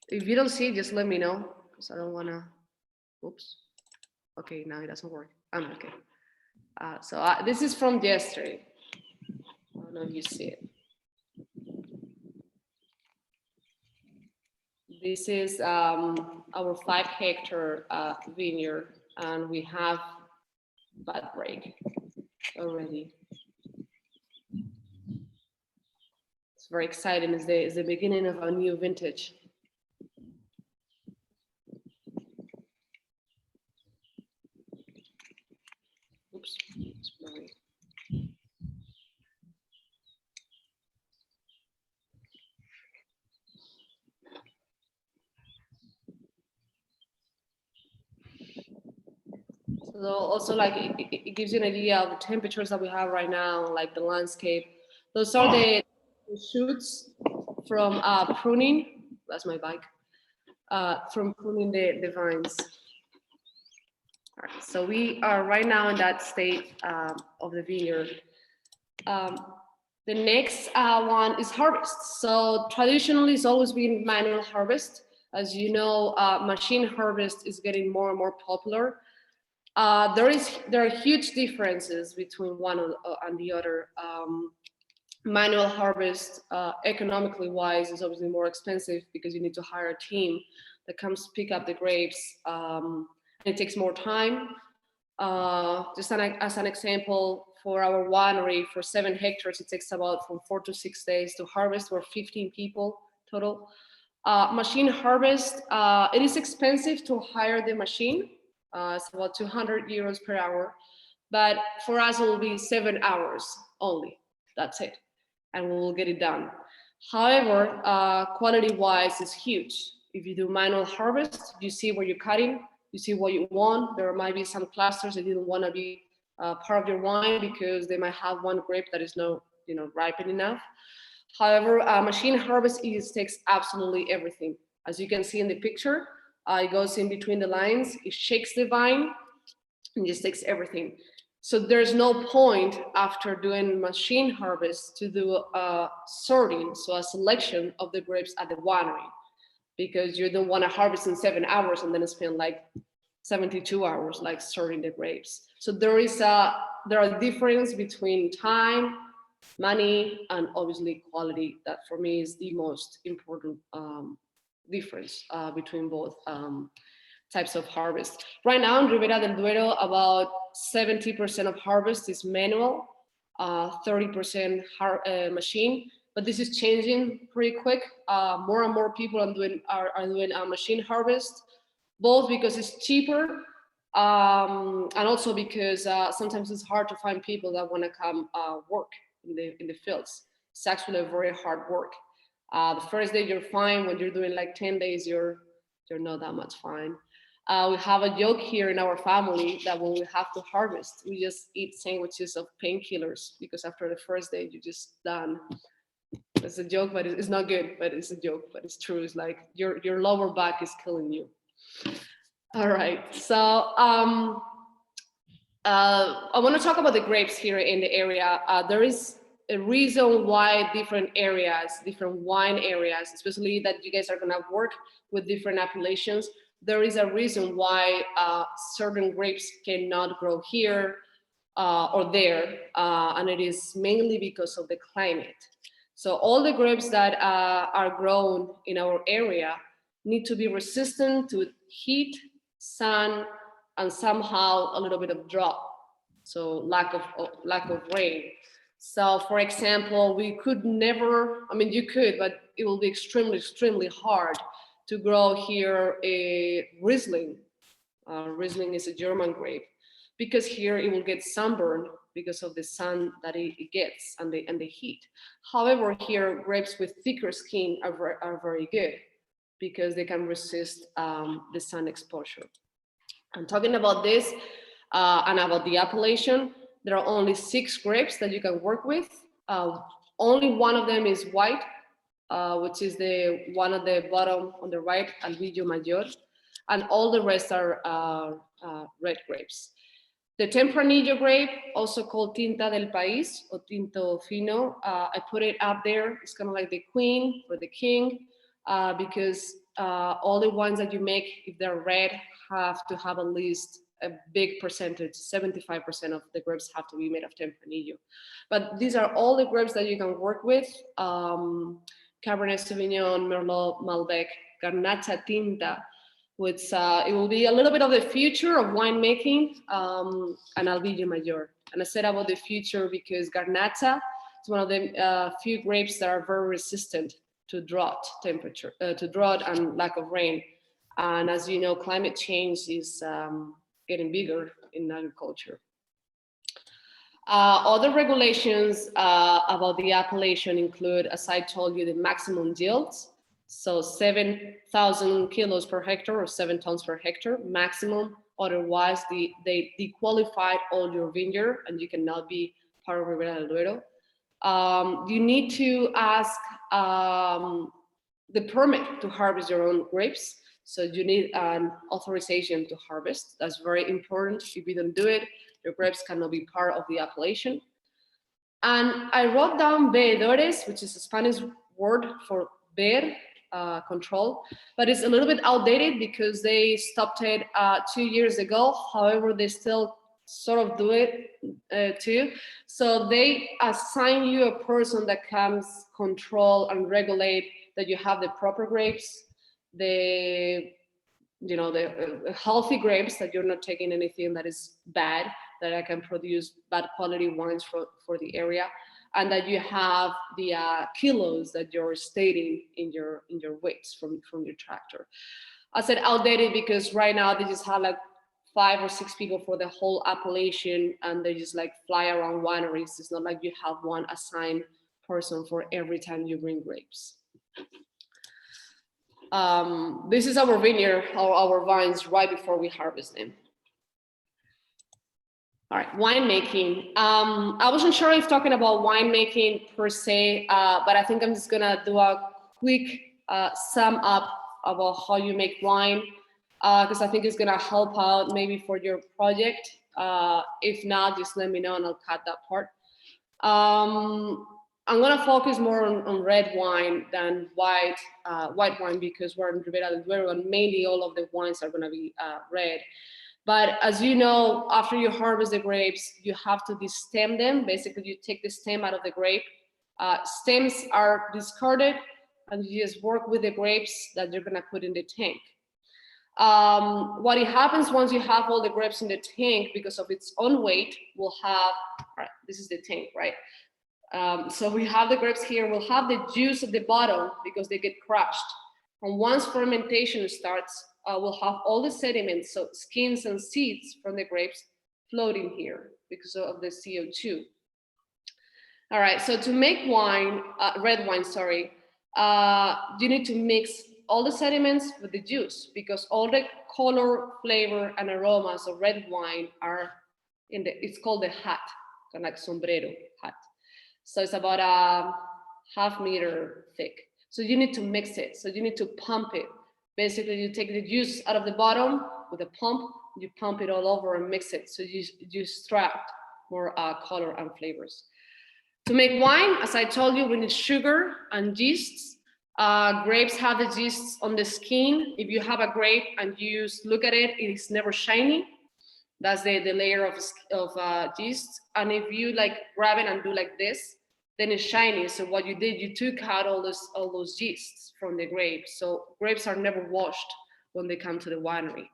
If you don't see it, just let me know, because I don't wanna, oops. Okay, now it doesn't work. I'm okay. So this is from yesterday. I don't know if you see it. This is our 5-hectare vineyard, and we have bud break already. It's very exciting. It's the beginning of a new vintage. Oops, sorry. So also like it gives you an idea of the temperatures that we have right now, like the landscape. Those are the shoots from pruning. That's my bike. From pruning the vines. All right, so we are right now in that state of the vineyard. The next one is harvest. So traditionally, it's always been manual harvest. As you know, machine harvest is getting more and more popular. There are huge differences between one and the other. Manual harvest, economically wise, is obviously more expensive because you need to hire a team that comes pick up the grapes. It takes more time. Just as an example, for our winery, for 7 hectares, it takes about from 4 to 6 days to harvest. We're 15 people total. Machine harvest, it is expensive to hire the machine. It's about 200 euros per hour. But for us, it will be 7 hours only. That's it. And we will get it done. However, quality-wise, it's huge. If you do manual harvest, you see where you're cutting, you see what you want. There might be some clusters that didn't want to be part of your wine because they might have one grape that is not, ripened enough. However, machine harvest takes absolutely everything. As you can see in the picture, it goes in between the lines, it shakes the vine, and just takes everything. So there's no point after doing machine harvest to do a sorting, so a selection of the grapes at the winery, because you don't want to harvest in 7 hours and then spend like 72 hours like sorting the grapes. So there are differences between time, money, and obviously quality. That for me is the most important difference between both types of harvest. Right now in Ribera del Duero, about 70% of harvest is manual, 30% machine, but this is changing pretty quick. More and more people are doing machine harvest, both because it's cheaper and also because sometimes it's hard to find people that want to come work in the fields. It's actually a very hard work. The first day you're fine. When you're doing like 10 days, you're not that much fine. We have a joke here in our family that when we have to harvest, we just eat sandwiches of painkillers because after the first day, you're just done. It's a joke, but it's not good, but it's a joke, but it's true. It's like your lower back is killing you. All right, so I want to talk about the grapes here in the area. There is a reason why different areas, different wine areas, especially that you guys are gonna work with different appellations, there is a reason why certain grapes cannot grow here or there, and it is mainly because of the climate. So all the grapes that are grown in our area need to be resistant to heat, sun, and somehow a little bit of drought. So lack of rain. So for example, we could never, you could, but it will be extremely, extremely hard to grow here a Riesling. Riesling is a German grape, because here it will get sunburned because of the sun that it gets and the heat. However, here grapes with thicker skin are very good because they can resist the sun exposure. And talking about this and about the appellation, there are only 6 grapes that you can work with. Only one of them is white, which is the one at the bottom on the right, Albillo Mayor, and all the rest are red grapes. The Tempranillo grape, also called Tinta del País or Tinto Fino, I put it up there. It's kind of like the queen or the king, because all the ones that you make, if they're red, have to have at least a big percentage, 75% of the grapes have to be made of Tempranillo. But these are all the grapes that you can work with. Cabernet Sauvignon, Merlot, Malbec, Garnacha Tinta, which it will be a little bit of the future of winemaking, and Albillo Mayor. And I said about the future because Garnacha is one of the few grapes that are very resistant to drought temperature, to drought and lack of rain. And as you know, climate change is getting bigger in agriculture. Other regulations about the appellation include, as I told you, the maximum yields. So 7,000 kilos per hectare or 7 tons per hectare, maximum Otherwise, they dequalified all your vineyard and you cannot be part of Ribera del Duero. You need to ask the permit to harvest your own grapes. So you need an authorization to harvest. That's very important. If you don't do it, your grapes cannot be part of the appellation. And I wrote down veedores, which is a Spanish word for ver, control, but it's a little bit outdated because they stopped it 2 years ago. However, they still sort of do it too. So they assign you a person that comes control and regulate that you have the proper grapes, the healthy grapes, that you're not taking anything that is bad, that I can produce bad quality wines for the area, and that you have the kilos that you're stating in your weights from your tractor. I said outdated because right now they just have like 5 or 6 people for the whole appellation, and they just like fly around wineries. It's not like you have one assigned person for every time you bring grapes. This is our vineyard, our vines right before we harvest them. All right, winemaking. I wasn't sure if talking about winemaking per se, but I think I'm just gonna do a quick sum up about how you make wine, because I think it's gonna help out maybe for your project. If not, just let me know and I'll cut that part. I'm gonna focus more on red wine than white wine because we're in Ribera del Duero and mainly all of the wines are gonna be red. But as you know, after you harvest the grapes, you have to destem them. Basically, you take the stem out of the grape. Stems are discarded and you just work with the grapes that you're gonna put in the tank. What happens once you have all the grapes in the tank, because of its own weight, we'll have, all right, this is the tank, right? So we have the grapes here, we'll have the juice at the bottom because they get crushed. And once fermentation starts, we'll have all the sediments, so skins and seeds from the grapes floating here because of the CO2. All right, so to make wine, red wine, sorry, you need to mix all the sediments with the juice because all the color, flavor, and aromas of red wine are in it's called the hat, kind of like sombrero hat. So it's about a ½ meter thick. So you need to mix it. So you need to pump it. Basically, you take the juice out of the bottom with a pump, you pump it all over and mix it. So you extract more color and flavors. To make wine, as I told you, we need sugar and yeasts. Grapes have the yeasts on the skin. If you have a grape and you look at it, it is never shiny. That's the layer of yeast. And if you like grab it and do like this, then it's shiny. So what you did, you took out all those yeasts from the grapes. So grapes are never washed when they come to the winery.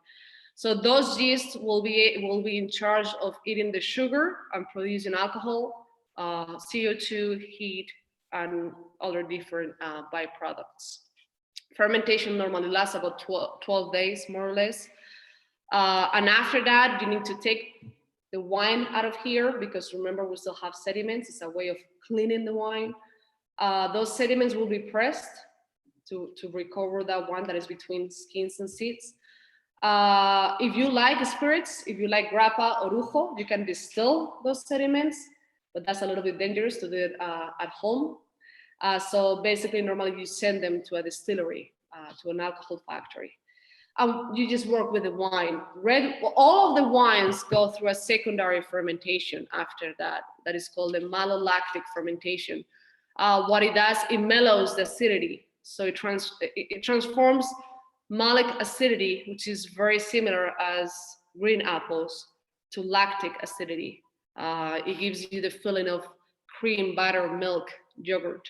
So those yeasts will be in charge of eating the sugar and producing alcohol, CO2, heat, and other different byproducts. Fermentation normally lasts about 12 days, more or less. And after that, you need to take the wine out of here because remember, we still have sediments. It's a way of cleaning the wine. Those sediments will be pressed to recover that wine that is between skins and seeds. If you like spirits, if you like grappa or orujo, you can distill those sediments, but that's a little bit dangerous to do it at home. So basically, normally you send them to a distillery, to an alcohol factory. You just work with the wine. All of the wines go through a secondary fermentation after that. That is called the malolactic fermentation. What it does, it mellows the acidity. So it transforms malic acidity, which is very similar as green apples, to lactic acidity. It gives you the feeling of cream, butter, milk, yogurt.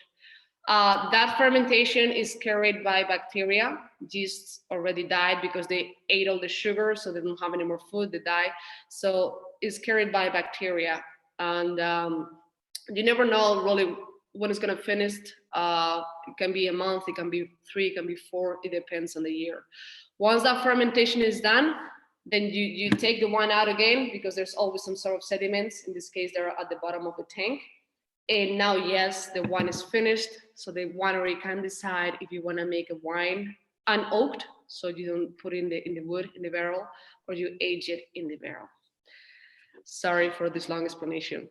That fermentation is carried by bacteria. Yeasts already died because they ate all the sugar, so they don't have any more food, they die. So it's carried by bacteria. And you never know really when it's gonna finish. It can be a month, it can be 3, it can be 4, it depends on the year. Once that fermentation is done, then you take the wine out again because there's always some sort of sediments. In this case, they're at the bottom of the tank. And now, yes, the wine is finished. So the winery can decide if you want to make a wine unoaked, so you don't put in the wood in the barrel, or you age it in the barrel. Sorry for this long explanation.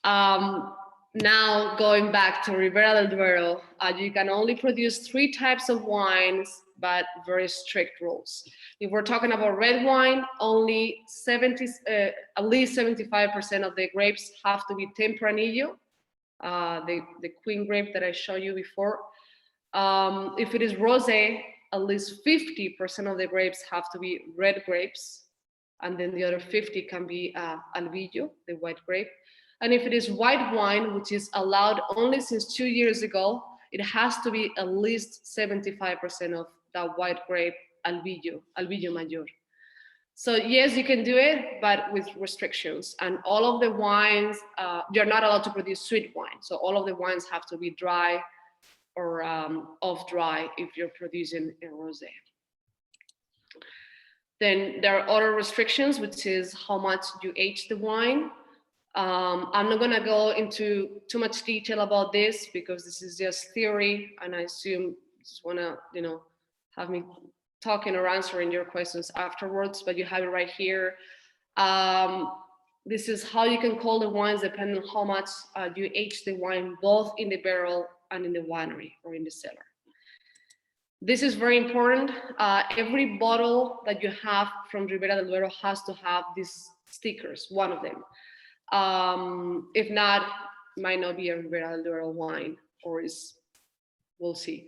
Now going back to Ribera del Duero, you can only produce 3 types of wines, but very strict rules. If we're talking about red wine, only at least 75% of the grapes have to be Tempranillo, the queen grape that I showed you before. If it is rosé, at least 50% of the grapes have to be red grapes, and then the other 50 can be Albillo, the white grape. And if it is white wine, which is allowed only since 2 years ago, it has to be at least 75% of that white grape, Albillo Mayor. So yes, you can do it, but with restrictions. And all of the wines, you're not allowed to produce sweet wine. So all of the wines have to be dry or off dry if you're producing a rosé. Then there are other restrictions, which is how much you age the wine. I'm not gonna go into too much detail about this because this is just theory, and I assume you just wanna, have me talking or answering your questions afterwards, but you have it right here. This is how you can call the wines depending on how much you age the wine, both in the barrel and in the winery or in the cellar. This is very important. Every bottle that you have from Ribera del Duero has to have these stickers, one of them. If not, it might not be a Ribera del Duero wine, or we'll see.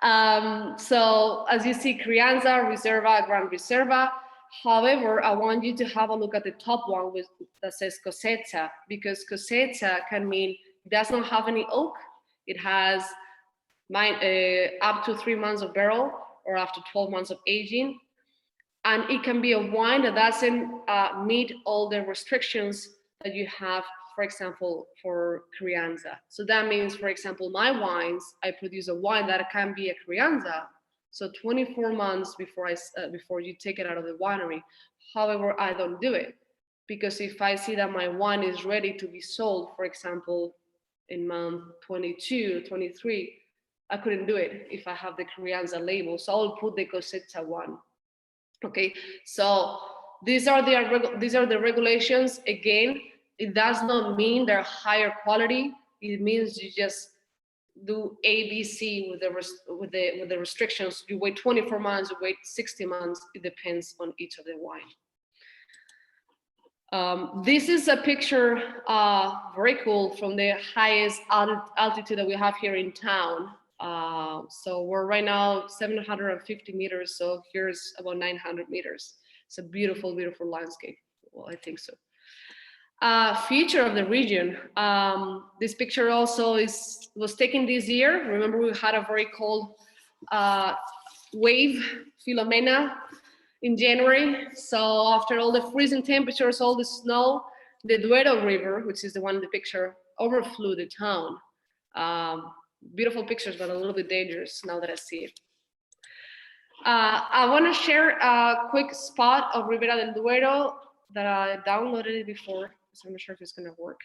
So as you see, Crianza, Reserva, Gran Reserva. However, I want you to have a look at the top one that says cosecha, because cosecha can mean it does not have any oak. It has up to 3 months of barrel or after 12 months of aging. And it can be a wine that doesn't meet all the restrictions that you have, for example, for Crianza. So that means, for example, my wines, I produce a wine that can be a Crianza, so 24 months before you take it out of the winery. However, I don't do it, because if I see that my wine is ready to be sold, for example, in month 22, 23, I couldn't do it if I have the Crianza label. So I'll put the cosecha one. Okay, so these are the regulations. Again, it does not mean they're higher quality. It means you just do A, B, C with the restrictions. You wait 24 months, you wait 60 months. It depends on each of the wine. This is a picture, very cool, from the highest altitude that we have here in town. So we're right now 750 meters. So here's about 900 meters. It's a beautiful, beautiful landscape. Well, I think so. Feature of the region. This picture also was taken this year. Remember, we had a very cold wave, Filomena, in January. So after all the freezing temperatures, all the snow, the Duero River, which is the one in the picture, overflew the town. Beautiful pictures, but a little bit dangerous now that I see it. I want to share a quick spot of Ribera del Duero that I downloaded it before, so I'm not sure if it's going to work.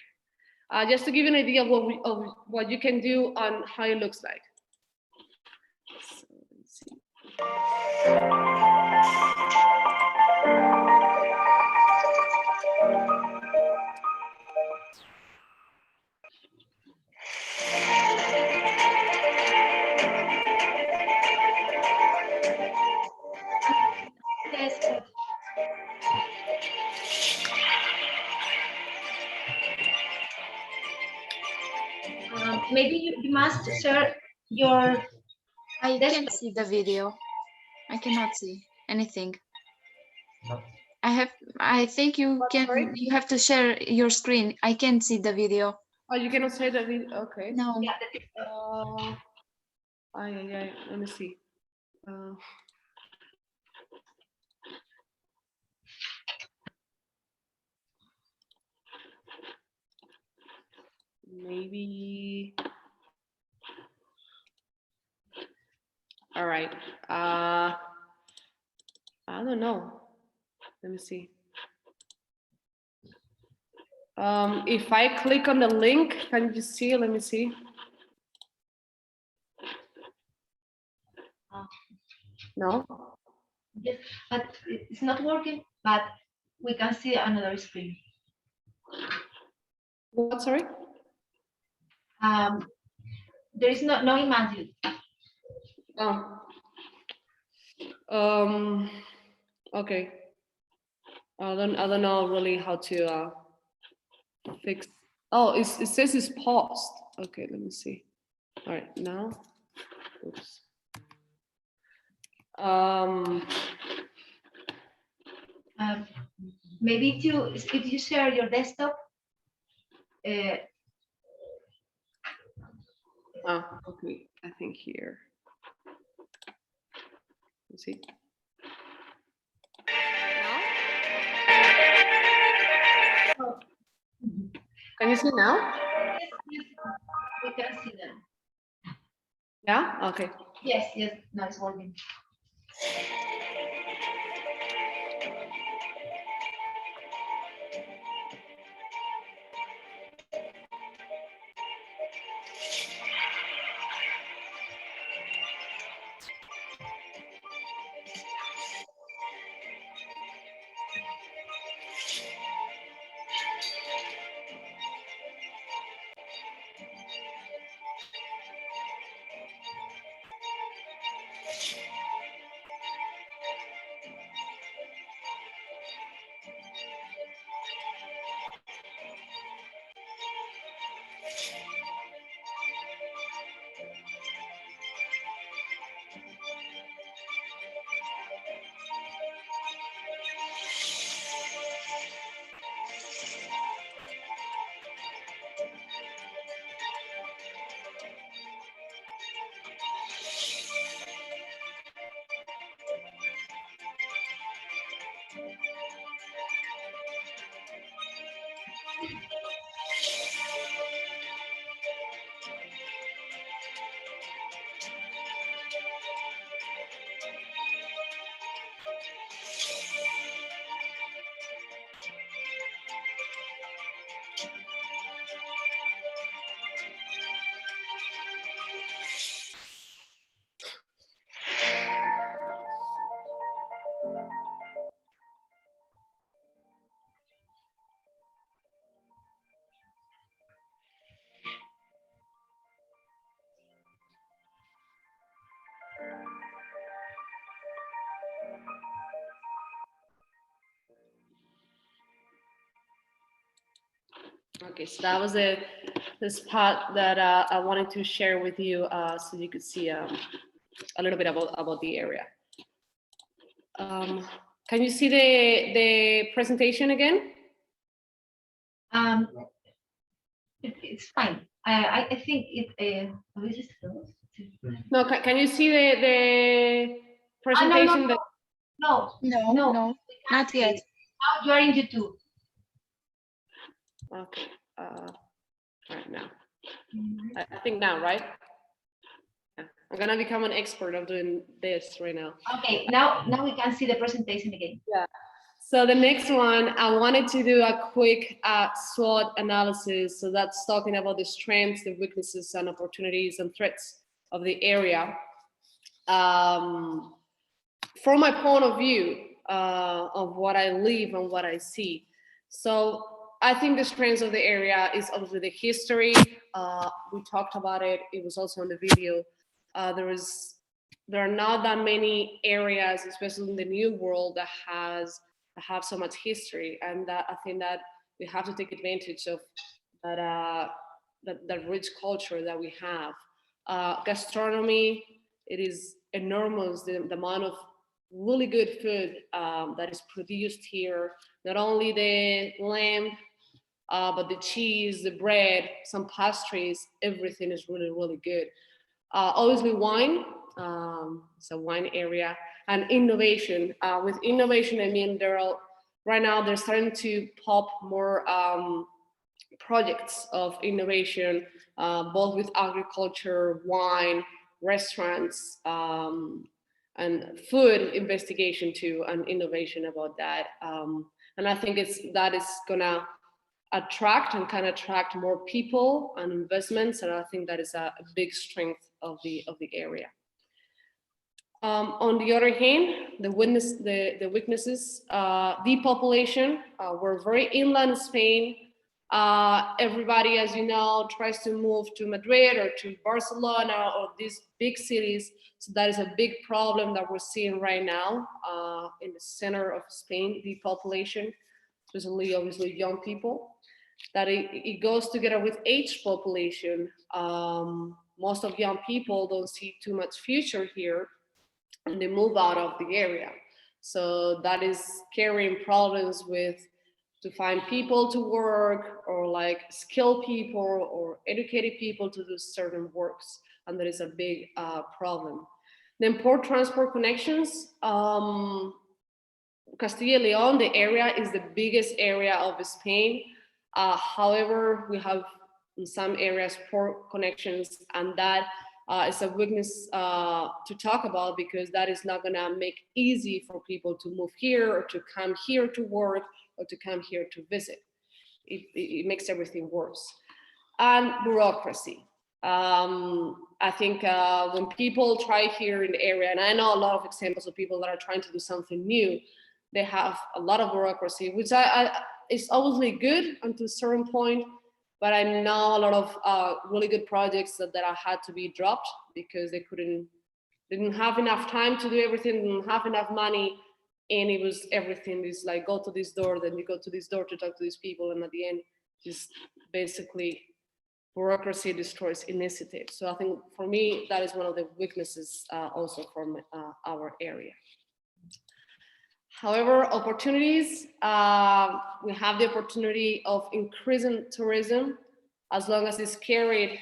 Just to give you an idea of what you can do on how it looks like. So, let's see. Maybe you must share your... I can't see the video. I cannot see anything. I think you have to share your screen. I can't see the video. Oh, you cannot share the video? Okay. No. Let me see. Maybe. All right. I don't know. Let me see. If I click on the link, can you see? Let me see. No? Yes, but it's not working, but we can see another screen. What, sorry? There is no image. Oh. Okay. I don't know really how to fix. Oh, it says it's paused. Okay, let me see. All right, now. Oops. Maybe if you share your desktop. Okay, I think here. Let's see. Can you see now? Yes, we can see them. Yeah, okay. Yes, now it's working. Okay, so that was the spot that I wanted to share with you, so you could see a little bit about the area. Can you see the presentation again? It's fine. I think it. No, can you see the presentation? No, not yet. Now you are in YouTube. Okay. Right now. I think now, right? Yeah. I'm gonna become an expert of doing this right now. Okay, now we can see the presentation again. Yeah. So the next one, I wanted to do a quick SWOT analysis. So that's talking about the strengths, the weaknesses, and opportunities and threats of the area. From my point of view of what I live and what I see. So I think the strengths of the area is obviously the history. We talked about it. It was also on the video. There are not that many areas, especially in the New World, that have so much history, and that I think that we have to take advantage of that rich culture that we have. Gastronomy, it is enormous, the amount of really good food that is produced here. Not only the lamb, but the cheese, the bread, some pastries, everything is really, really good. Obviously wine, it's a wine area, and innovation. With innovation, I mean, right now they're starting to pop more projects of innovation, both with agriculture, wine, restaurants, and food investigation too, and innovation about that. And I think that is gonna attract and can attract more people and investments, and I think that is a big strength of the area. On the other hand, the weaknesses, depopulation. We're very inland Spain. Everybody, as you know, tries to move to Madrid or to Barcelona or these big cities. So that is a big problem that we're seeing right now in the center of Spain, depopulation, especially obviously young people. That it goes together with age population. Most of young people don't see too much future here and they move out of the area. So that is carrying problems with to find people to work or like skilled people or educated people to do certain works. And that is a big problem. Then poor transport connections. Castilla y León, the area is the biggest area of Spain. However, we have in some areas poor connections, and that is a weakness to talk about because that is not gonna make easy for people to move here or to come here to work or to come here to visit. It makes everything worse. And bureaucracy. I think when people try here in the area, and I know a lot of examples of people that are trying to do something new, they have a lot of bureaucracy, which is obviously good until a certain point, but I know a lot of really good projects that had to be dropped because they didn't have enough time to do everything, didn't have enough money, and it was everything is like, go to this door, then you go to this door to talk to these people, and at the end, just basically bureaucracy destroys initiative. So I think for me, that is one of the weaknesses also from our area. However, opportunities, we have the opportunity of increasing tourism as long as it's carried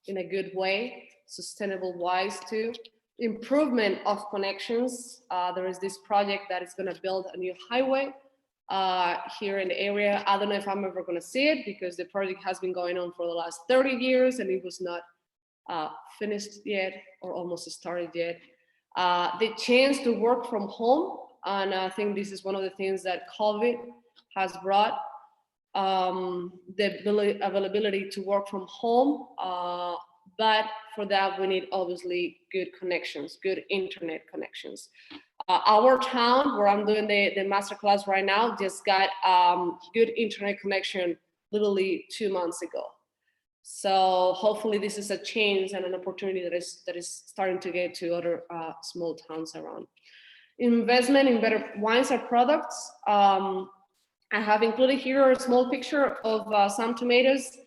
in a good way, sustainable wise too. Improvement of connections. There is this project that is going to build a new highway here in the area. I don't know if I'm ever going to see it because the project has been going on for the last 30 years and it was not finished yet or almost started yet. The chance to work from home, and I think this is one of the things that COVID has brought, the availability to work from home, but for that we need obviously good connections, good internet connections. Our town where I'm doing the masterclass right now just got good internet connection literally 2 months ago. So hopefully this is a change and an opportunity that is starting to get to other small towns around. Investment in better wines or products. I have included here a small picture of some tomatoes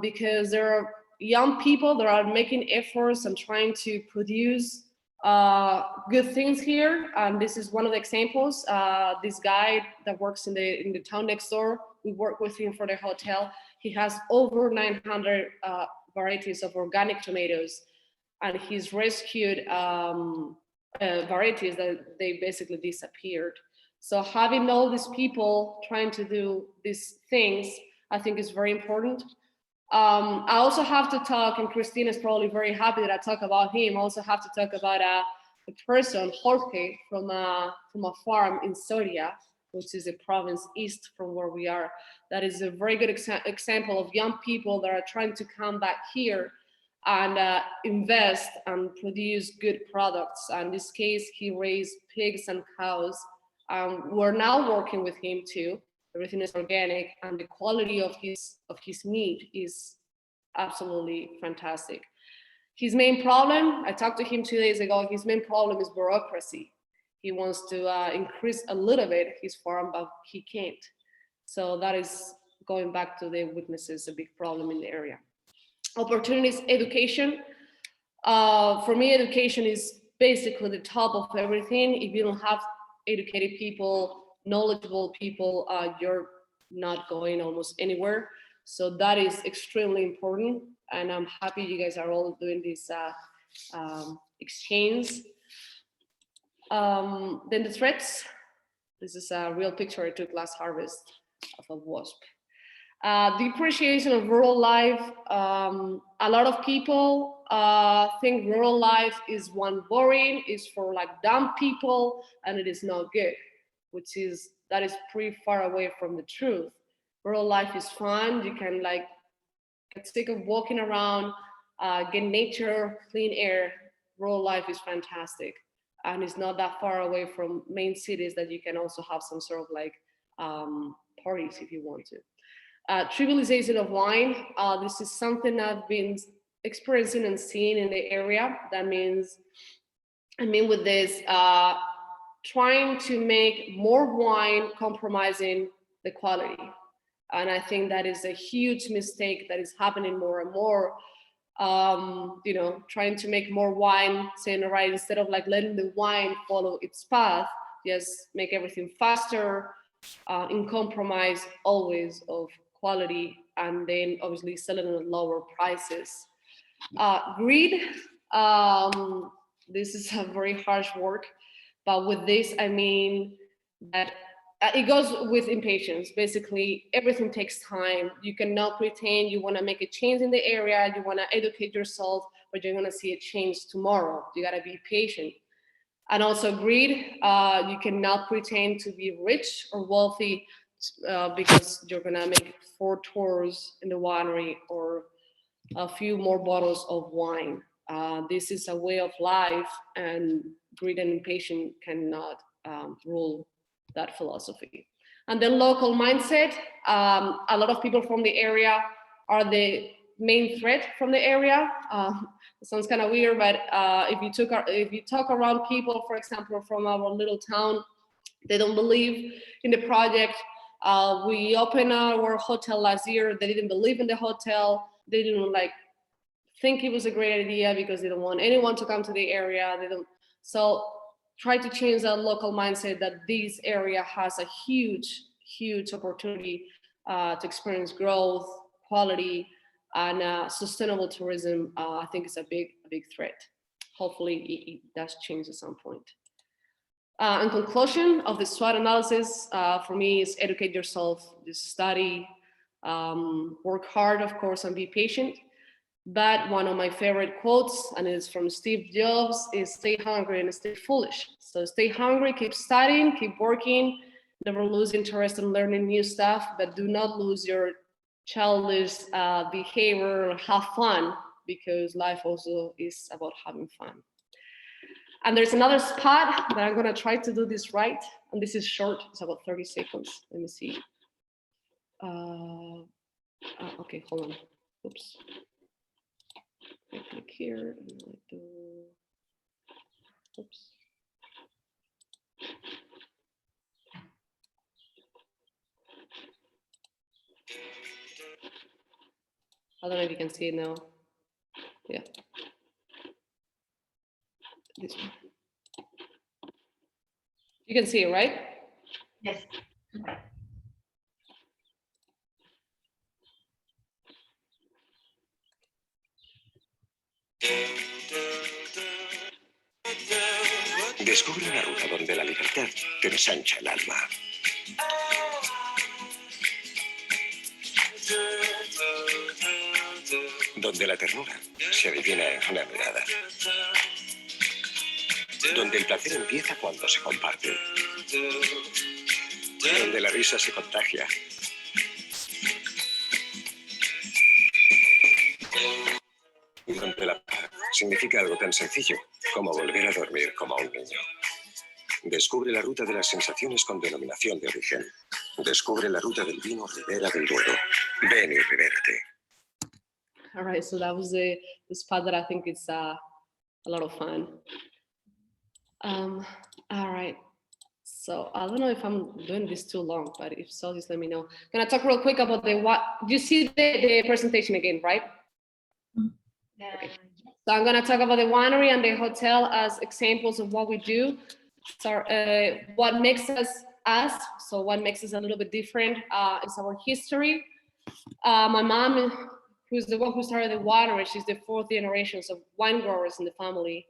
because there are young people that are making efforts and trying to produce good things here. And this is one of the examples. This guy that works in the town next door, we work with him for the hotel. He has over 900 varieties of organic tomatoes, and he's rescued varieties that they basically disappeared. So having all these people trying to do these things, I think is very important. I also have to talk, and Christine is probably very happy that I talk about him. I also have to talk about a person, Jorge, from a farm in Soria, which is a province east from where we are. That is a very good example of young people that are trying to come back here and invest and produce good products. And in this case, he raised pigs and cows. We're now working with him too. Everything is organic, and the quality of his meat is absolutely fantastic. His main problem, I talked to him 2 days ago, his main problem is bureaucracy. He wants to increase a little bit his farm, but he can't. So that is going back to the weaknesses, a big problem in the area. Opportunities, education. For me, education is basically the top of everything. If you don't have educated people, knowledgeable people, you're not going almost anywhere. So that is extremely important. And I'm happy you guys are all doing this exchange. Then the threats. This is a real picture I took last harvest of a wasp. Depreciation of rural life. A lot of people think rural life is one boring, is for like dumb people, and it is not good, that is pretty far away from the truth. Rural life is fun. You can like get sick of walking around, get nature, clean air, rural life is fantastic. And it's not that far away from main cities that you can also have some sort of like parties if you want to. Trivialization of wine. This is something I've been experiencing and seeing in the area. That means, with this, trying to make more wine compromising the quality. And I think that is a huge mistake that is happening more and more. Trying to make more wine, saying, all right, instead of like letting the wine follow its path, just make everything faster, in compromise always of quality, and then obviously selling at lower prices. Greed, this is a very harsh word, but with this, I mean that it goes with impatience. Basically, everything takes time. You cannot pretend you want to make a change in the area, you want to educate yourself, but you're going to see a change tomorrow. You got to be patient. And also greed, you cannot pretend to be rich or wealthy because you're going to make 4 tours in the winery or a few more bottles of wine. This is a way of life, and greed and impatience cannot rule that philosophy. And then local mindset. A lot of people from the area are the main threat from the area. It sounds kind of weird, but if you talk around people, for example, from our little town, they don't believe in the project. We opened our hotel last year. They didn't believe in the hotel. They didn't think it was a great idea because they don't want anyone to come to the area. So try to change that local mindset that this area has a huge, huge opportunity to experience growth, quality, and sustainable tourism. I think it's a big threat. Hopefully it does change at some point. In conclusion of the SWOT analysis, for me is educate yourself, just study, work hard, of course, and be patient. But one of my favorite quotes, and it's from Steve Jobs, is stay hungry and stay foolish. So stay hungry, keep studying, keep working, never lose interest in learning new stuff, but do not lose your childish behavior, have fun, because life also is about having fun. And there's another spot that I'm gonna try to do this right, and this is short, it's about 30 seconds. Let me see. Okay, hold on, oops. I click here and I do, oops. I don't know if you can see it now. Yeah. This one. You can see it, right? Yes. Descubre una ruta donde la libertad te ensancha el alma. Donde la ternura se adivina en una mirada. Donde el placer empieza cuando se comparte. Donde la risa se contagia. Y donde la paz significa algo tan sencillo como volver a dormir como un niño. Descubre la ruta de las sensaciones con denominación de origen. Descubre la ruta del vino Ribera del Duero. Ven y ribérate. All right, so that was the spot that I think it's a lot of fun. All right, so I don't know if I'm doing this too long, but if so, just let me know. I'm gonna talk real quick about you see the presentation again, right? Okay. So I'm gonna talk about the winery and the hotel as examples of what we do. So what makes us us, so what makes us a little bit different is our history. My mom, who's the one who started the winery, she's the 4th generation of wine growers in the family.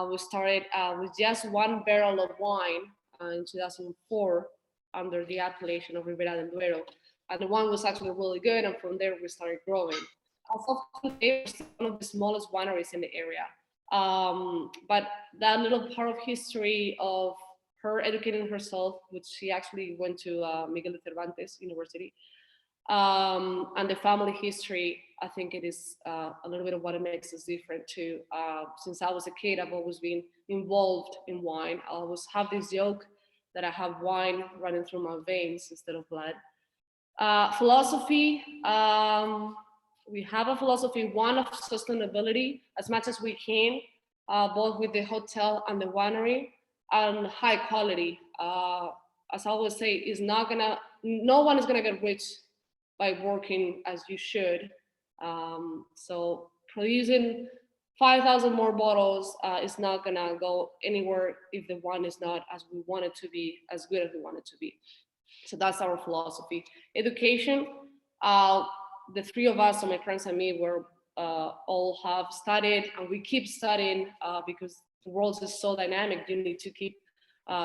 We started with just 1 barrel of wine in 2004 under the appellation of Ribera del Duero. And the wine was actually really good, and from there we started growing. Also, today, we're one of the smallest wineries in the area. But that little part of history of her educating herself, which she actually went to Miguel de Cervantes University, And the family history, I think it is a little bit of what it makes us different too. Since I was a kid, I've always been involved in wine. I always have this joke that I have wine running through my veins instead of blood. Philosophy, we have a philosophy, one of sustainability as much as we can, both with the hotel and the winery, and high quality. As I always say, no one is gonna get rich by working as you should. So producing 5,000 more bottles is not gonna go anywhere if the wine is not as we want it to be, as good as we want it to be. So that's our philosophy. Education, the three of us, so my friends and me, we're all have studied, and we keep studying because the world is so dynamic. You need to keep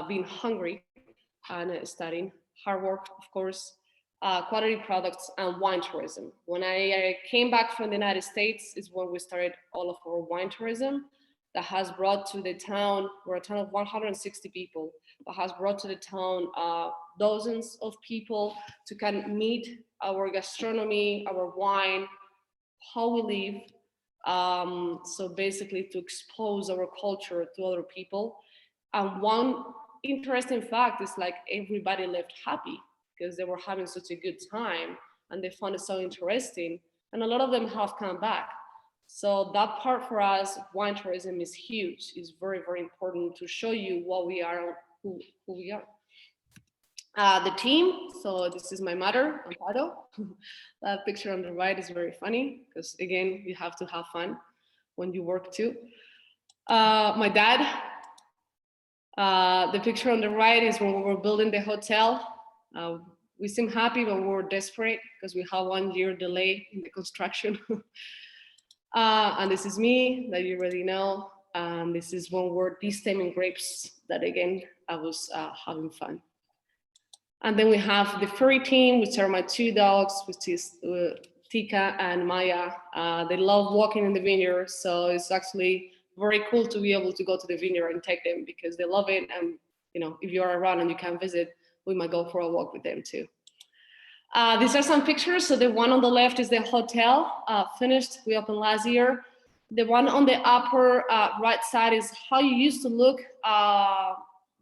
being hungry and studying. Hard work, of course, quality products, and wine tourism. When I came back from the United States is when we started all of our wine tourism that has brought to the town, we're a town of 160 people, but has brought to the town dozens of people to kind of meet our gastronomy, our wine, how we live. So basically to expose our culture to other people. And one interesting fact is like everybody left happy because they were having such a good time and they found it so interesting. And a lot of them have come back. So that part for us, wine tourism is huge. It's very, very important to show you what we are, who we are. The team, so this is my mother, Amparo. That picture on the right is very funny because again, you have to have fun when you work too. My dad, the picture on the right is when we were building the hotel. We seem happy, but we were desperate because we had 1 year delay in the construction. And this is me that you already know. And this is when we're destemming grapes that again, I was having fun. And then we have the furry team, which are my two dogs, which is Tika and Maya. They love walking in the vineyard. So it's actually very cool to be able to go to the vineyard and take them because they love it. And you know, if you're around and you can visit, we might go for a walk with them too. These are some pictures. So the one on the left is the hotel, finished, we opened last year. The one on the upper right side is how you used to look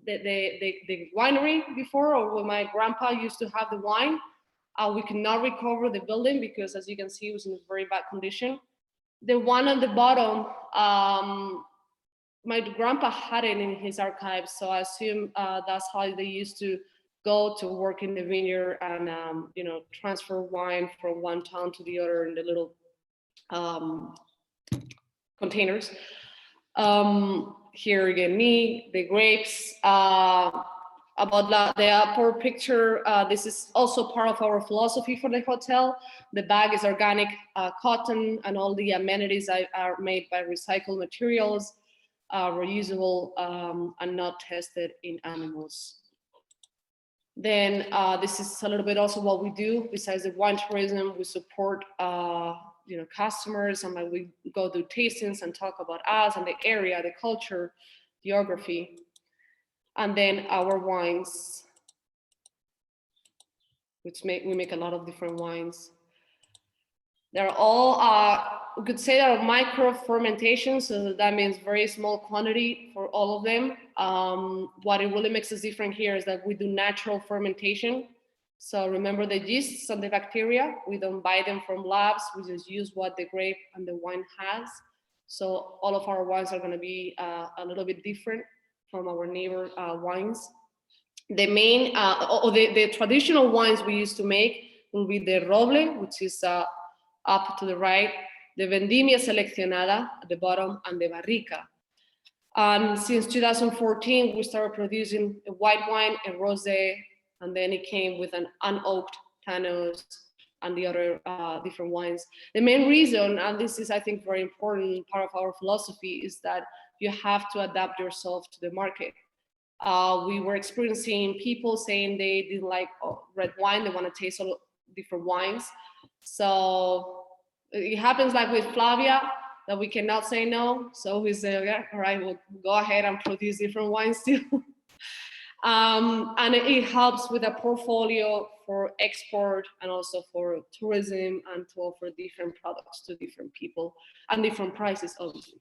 the winery before, or when my grandpa used to have the wine. We could not recover the building because as you can see, it was in a very bad condition. The one on the bottom, my grandpa had it in his archives. So I assume that's how they used to go to work in the vineyard and you know, transfer wine from one town to the other in the little containers. Here again, me, the grapes. About the upper picture, this is also part of our philosophy for the hotel. The bag is organic cotton, and all the amenities are made by recycled materials, reusable, and not tested in animals. Then this is a little bit also what we do. Besides the wine tourism, we support you know, customers, and like we go do tastings and talk about us and the area, the culture, geography, and then our wines, which we make a lot of different wines. They're all, we could say they're micro fermentation, so that means very small quantity for all of them. What it really makes us different here is that we do natural fermentation. So remember the yeasts and the bacteria, we don't buy them from labs, we just use what the grape and the wine has. So all of our wines are gonna be a little bit different from our neighbor wines. The main, the traditional wines we used to make will be the roble, which is up to the right, the vendimia seleccionada at the bottom, and the barrica. Since 2014, we started producing a white wine, a rosé, and then it came with an unoaked Tanos and the other different wines. The main reason, and this is, I think, very important part of our philosophy, is that you have to adapt yourself to the market. We were experiencing people saying they didn't like red wine, they want to taste all different wines. So it happens like with Flavia, that we cannot say no. So we say, okay, all right, we'll go ahead and produce different wines too. And it helps with a portfolio for export and also for tourism and to offer different products to different people and different prices, obviously.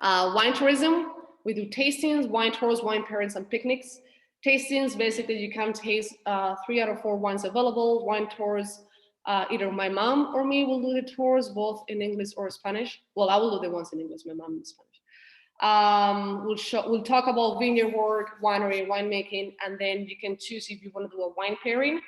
Wine tourism, we do tastings, wine tours, wine pairings, and picnics. Tastings, basically you can taste 3 out of 4 wines available. Wine tours, either my mom or me will do the tours, both in English or Spanish. Well, I will do the ones in English, my mom in Spanish. We'll talk about vineyard work, winery, winemaking, and then you can choose if you want to do a wine pairing.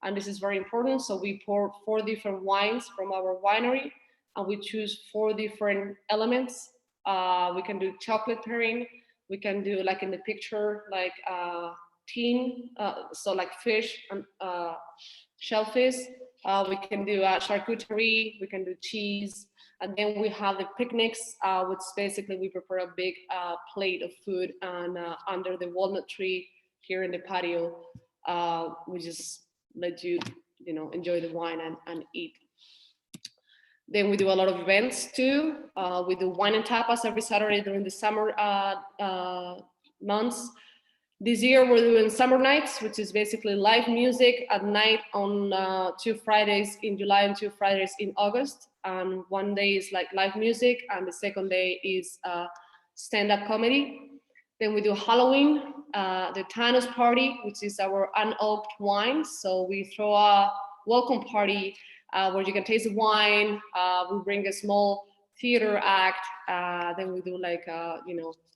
And this is very important. So we pour 4 different wines from our winery, and we choose 4 different elements. We can do chocolate pairing. We can do, like in the picture, like teen, so like fish and shellfish. We can do charcuterie. We can do cheese. And then we have the picnics, which basically we prepare a big plate of food and under the walnut tree here in the patio. We just let you, enjoy the wine and eat. Then we do a lot of events too. We do wine and tapas every Saturday during the summer months. This year we're doing summer nights, which is basically live music at night on 2 Fridays in July and 2 Fridays in August. And one day is like live music, and the second day is stand-up comedy. Then we do Halloween, the Thanos party, which is our unoaked wine. So we throw a welcome party where you can taste the wine. We bring a small theater act. Then we do like,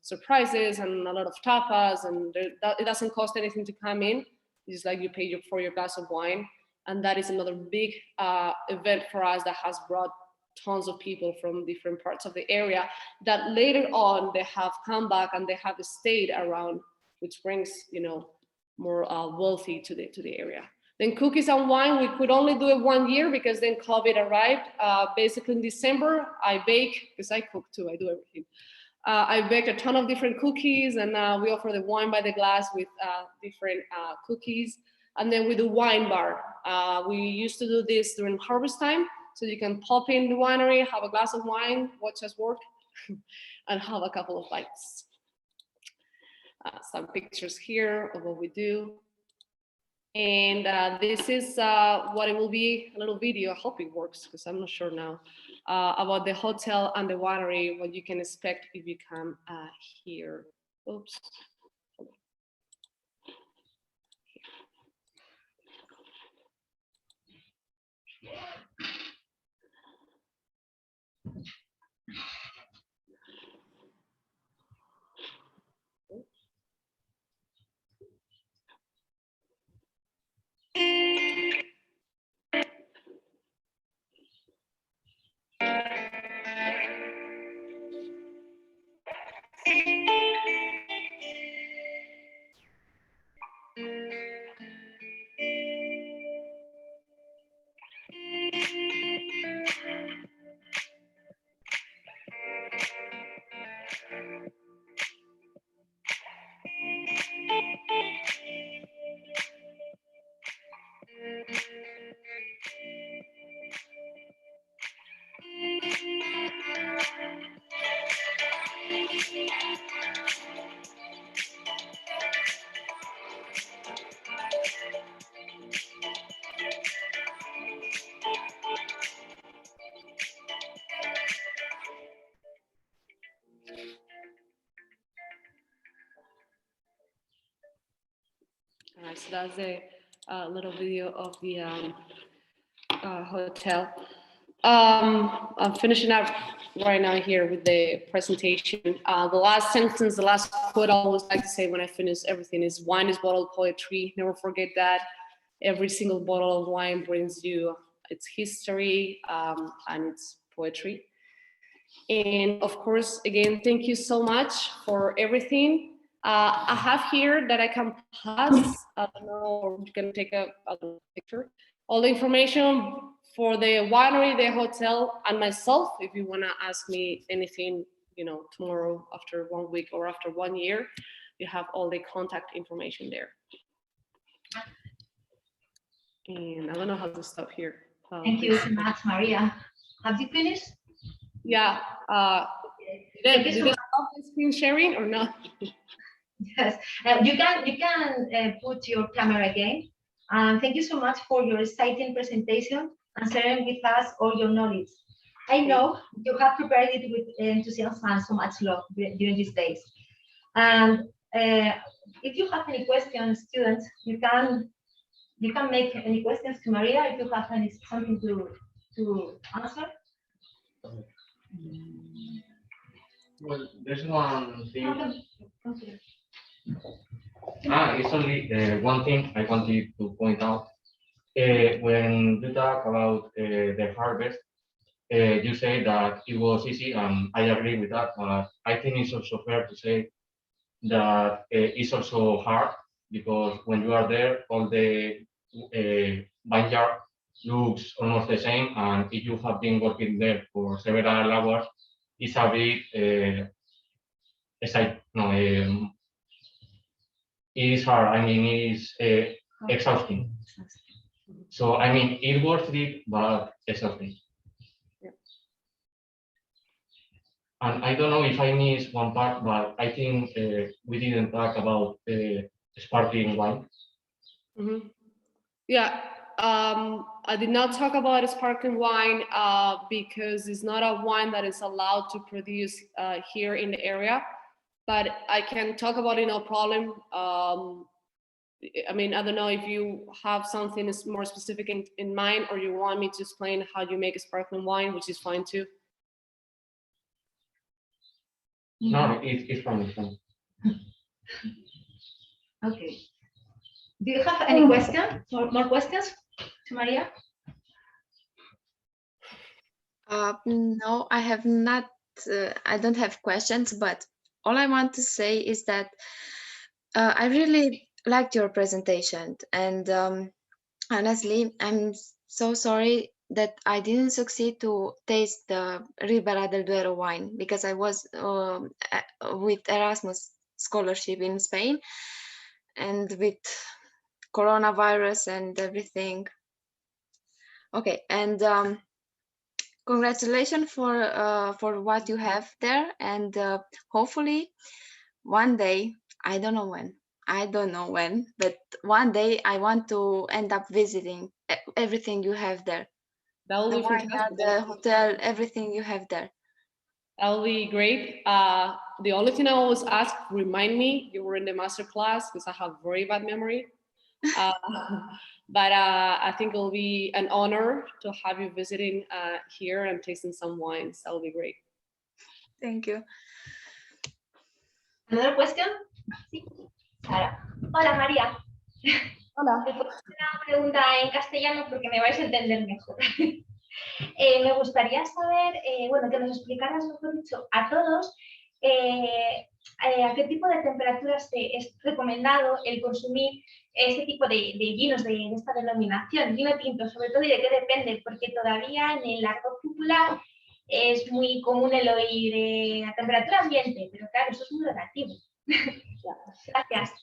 surprises and a lot of tapas, and it doesn't cost anything to come in. It's just like you pay for your glass of wine. And that is another big event for us that has brought tons of people from different parts of the area that later on they have come back and they have stayed around, which brings, more wealthy to the area. Then cookies and wine, we could only do it 1 year because then COVID arrived. Basically in December, I bake, because I cook too, I do everything. I baked a ton of different cookies, and we offer the wine by the glass with different cookies. And then we do wine bar. We used to do this during harvest time. So you can pop in the winery, have a glass of wine, watch us work, and have a couple of bites. Some pictures here of what we do. And this is what it will be, a little video. I hope it works, because I'm not sure now, about the hotel and the winery, what you can expect if you come here. Oops. All right, so that's a little video of the hotel. I'm finishing up right now here with the presentation. The last sentence, the last quote I always like to say when I finish everything is, wine is bottled poetry. Never forget that. Every single bottle of wine brings you its history and its poetry. And of course, again, thank you so much for everything. I have here that I can pass. I don't know, or you can take a picture. All the information for the winery, the hotel, and myself. If you want to ask me anything, tomorrow, after 1 week, or after 1 year, you have all the contact information there. And I don't know how to stop here. Thank you so much, Maria. Have you finished? Yeah. Did I stop the screen sharing or not? Yes, you can put your camera again. Thank you so much for your exciting presentation and sharing with us all your knowledge. I know you have prepared it with enthusiasm and so much love during these days. And if you have any questions, students, you can make any questions to Maria if you have something to answer. Well, there's one thing. Okay. It's only one thing I wanted to point out. When you talk about the harvest, you say that it was easy, and I agree with that. But I think it's also fair to say that it's also hard, because when you are there, all the vineyard looks almost the same, and if you have been working there for several hours, it's a bit it is hard. I mean, it's exhausting. So I mean, it worth it, but exhausting. And I don't know if I missed one part, but I think we didn't talk about sparkling wine. Yeah, I did not talk about sparkling wine because it's not a wine that is allowed to produce here in the area, but I can talk about it, no problem. I mean, I don't know if you have something more specific in mind, or you want me to explain how you make a sparkling wine, which is fine too. No, it's fine. It's fine. Okay. Do you have any questions? More questions to Maria? No, I have not. I don't have questions, but all I want to say is that I really liked your presentation, and honestly, I'm so sorry that I didn't succeed to taste the Ribera del Duero wine, because I was with Erasmus scholarship in Spain, and with coronavirus and everything. Okay, and congratulations for what you have there, and hopefully one day, I don't know when, but one day I want to end up visiting everything you have there. That will The be fantastic. the hotel, everything you have there. That will be great. The only thing I always ask, remind me you were in the masterclass, because I have very bad memory. But I think it will be an honor to have you visiting here and tasting some wines. That will be great. Thank you. Another question? Sí. Sara. Hola, María. Hola. Te puedo hacer una pregunta en castellano porque me vais a entender mejor. Me gustaría saber, bueno, que nos explicaras, mejor dicho, a todos a qué tipo de temperaturas es recomendado el consumir este tipo de vinos de esta denominación, vino tinto, sobre todo, y de qué depende, porque todavía en el argot popular es muy común el oír a temperatura ambiente, pero claro, eso es muy relativo. Gracias.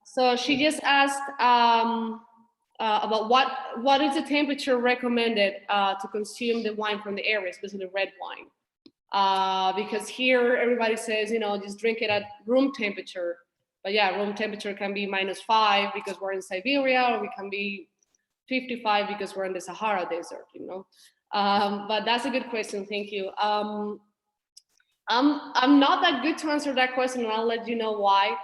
So she just asked about what is the temperature recommended to consume the wine from the area, especially red wine. Because here everybody says, you know, just drink it at room temperature. But yeah, room temperature can be -5 because we're in Siberia, or we can be 55 because we're in the Sahara Desert, you know. But that's a good question, thank you. I'm not that good to answer that question, and I'll let you know why.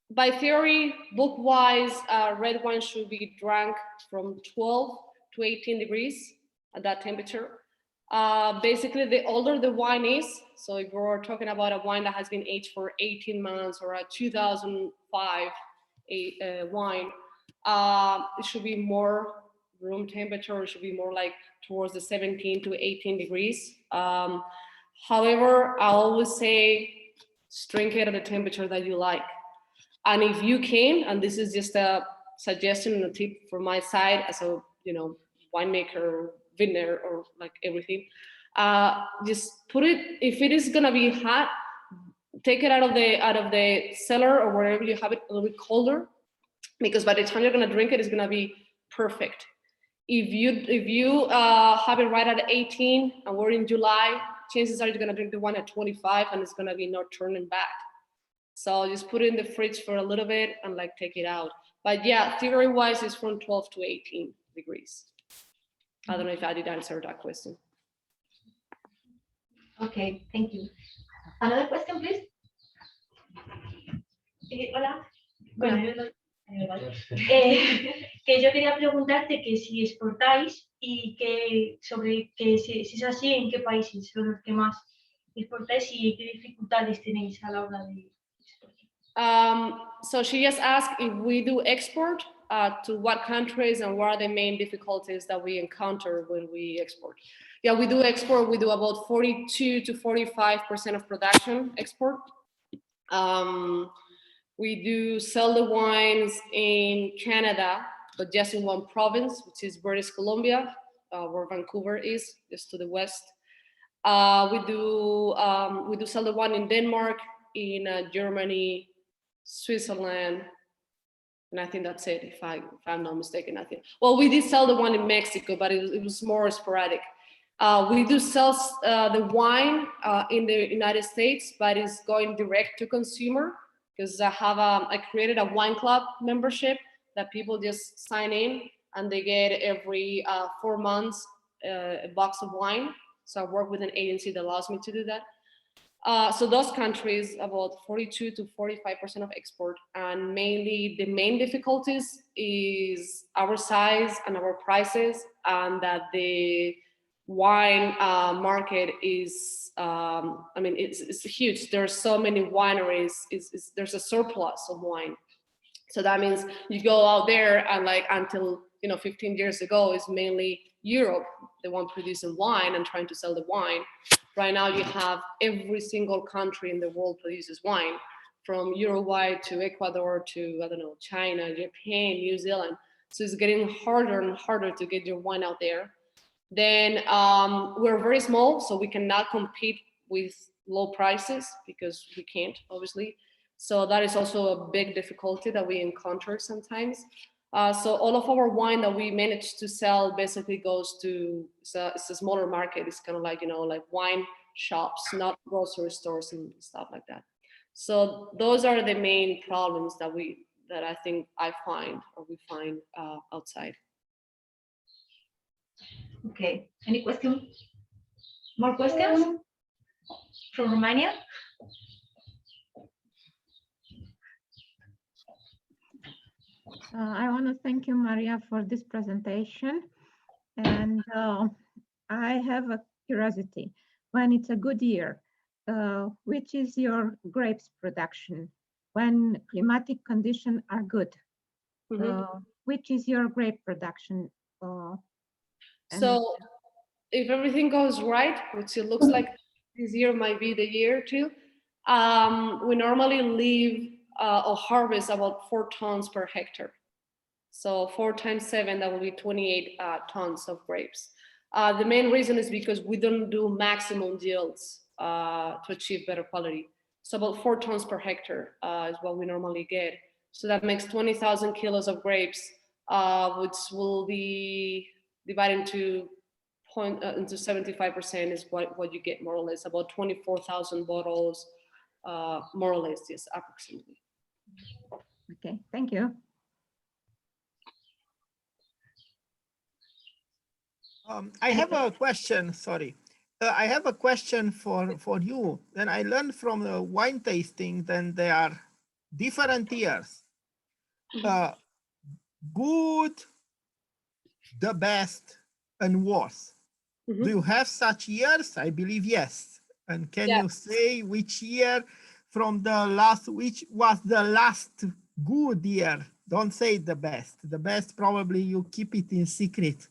By theory, book-wise, red wine should be drunk from 12 to 18 degrees at that temperature. Basically, the older the wine is, so if we're talking about a wine that has been aged for 18 months or a 2005 wine, it should be more room temperature. It should be more like towards the 17 to 18 degrees. However, I always say, drink it at the temperature that you like. And if you can, and this is just a suggestion and a tip from my side as a, you know, winemaker, vintner, or like everything, just put it, if it is gonna be hot, take it out of the cellar or wherever you have it a little bit colder, because by the time you're gonna drink it, it's gonna be perfect. If you have it right at 18 and we're in July, chances are you're gonna drink the wine at 25 and it's gonna be not turning back. So just put it in the fridge for a little bit and like take it out. But yeah, theory-wise, it's from 12 to 18 degrees. I don't know if I did answer that question. Okay, thank you. Another question, please. Hola. Bueno, que yo quería preguntarte que si exportáis y que sobre que si es así, en qué países son los que más exportáis y qué dificultades tenéis a la hora de exportar. So she just asked if we do export, to what countries and what are the main difficulties that we encounter when we export. Yeah, we do export. We do about 42 to 45% of production export. We do sell the wines in Canada, but just in one province, which is British Columbia, where Vancouver is, just to the west. We do sell the wine in Denmark, in Germany, Switzerland, and I think that's it. If I'm not mistaken, I think. Well, we did sell the one in Mexico, but it was more sporadic. We do sell the wine in the United States, but it's going direct to consumer. Because I created a wine club membership that people just sign in and they get every 4 months a box of wine. So I work with an agency that allows me to do that. So those countries, about 42 to 45% of export, and mainly the main difficulties is our size and our prices, and that the wine market is I mean it's huge. There's so many wineries, there's a surplus of wine. So that means you go out there and like until 15 years ago it's mainly Europe, the one producing wine and trying to sell the wine. Right now you have every single country in the world produces wine, from Uruguay to Ecuador to I don't know, China, Japan, New Zealand. So it's getting harder and harder to get your wine out there. Then we're very small, so we cannot compete with low prices because we can't, obviously. So that is also a big difficulty that we encounter sometimes. So all of our wine that we manage to sell basically goes to, it's a smaller market. It's kind of like, like wine shops, not grocery stores and stuff like that. So those are the main problems that I think I find, or we find outside. Okay, any question? More questions from Romania? I want to thank you, Maria, for this presentation. And I have a curiosity. When it's a good year, which is your grapes production? When climatic conditions are good, which is your grape production? So if everything goes right, which it looks like this year might be the year too, we normally leave or harvest about 4 tons per hectare. So 4 times 7, that will be 28 tons of grapes. The main reason is because we don't do maximum yields to achieve better quality. So about 4 tons per hectare is what we normally get. So that makes 20,000 kilos of grapes, which will be divided into 75% is what you get, more or less, about 24,000 bottles, more or less, yes, approximately. Okay, thank you. I have a question, sorry. I have a question for you. Then I learned from the wine tasting, then there are different years. Good, the best, and worse. Do you have such years? I believe yes. And can you say which year from the last, which was the last good year? Don't say the best. The best probably you keep it in secret.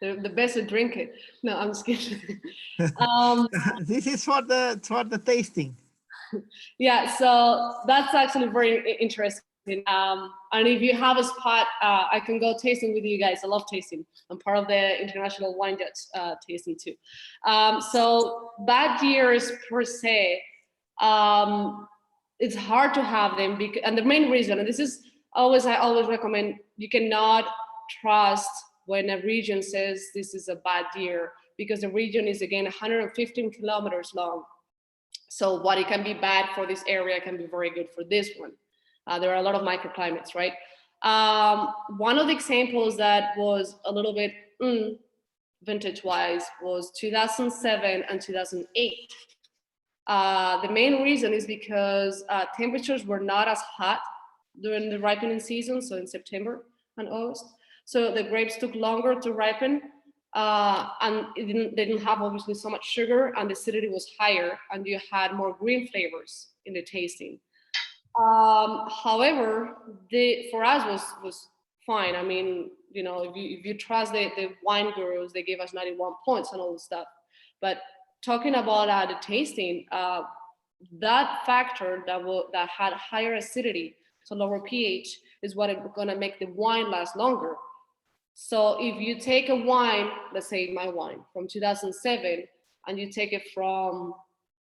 The best to drink it. No, I'm just kidding. This is for the tasting. Yeah, so that's actually very interesting. And if you have a spot, I can go tasting with you guys. I love tasting. I'm part of the International Wine Judge tasting too. So bad years per se, it's hard to have them because, and the main reason, and this is always, I always recommend, you cannot trust when a region says this is a bad year, because the region is again 115 kilometers long. So what it can be bad for this area can be very good for this one. There are a lot of microclimates, right? One of the examples that was a little bit vintage-wise was 2007 and 2008. The main reason is because temperatures were not as hot during the ripening season, so in September and August. So the grapes took longer to ripen, and they didn't have obviously so much sugar, and the acidity was higher, and you had more green flavors in the tasting. However, for us was fine. I mean, you know, if you trust the wine gurus, they gave us 91 points and all this stuff. But talking about the tasting, that factor that had higher acidity, so lower pH, is what is going to make the wine last longer. So if you take a wine, let's say my wine from 2007, and you take it from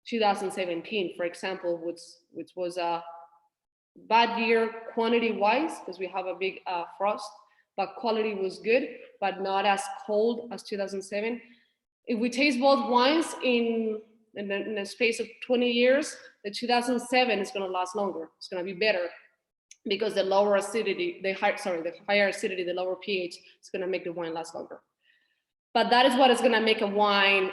2017, for example, which was a bad year quantity-wise, because we have a big frost, but quality was good, but not as cold as 2007. If we taste both wines in a space of 20 years, the 2007 is going to last longer. It's going to be better because the lower acidity, the higher acidity, the lower pH is going to make the wine last longer. But that is what is going to make a wine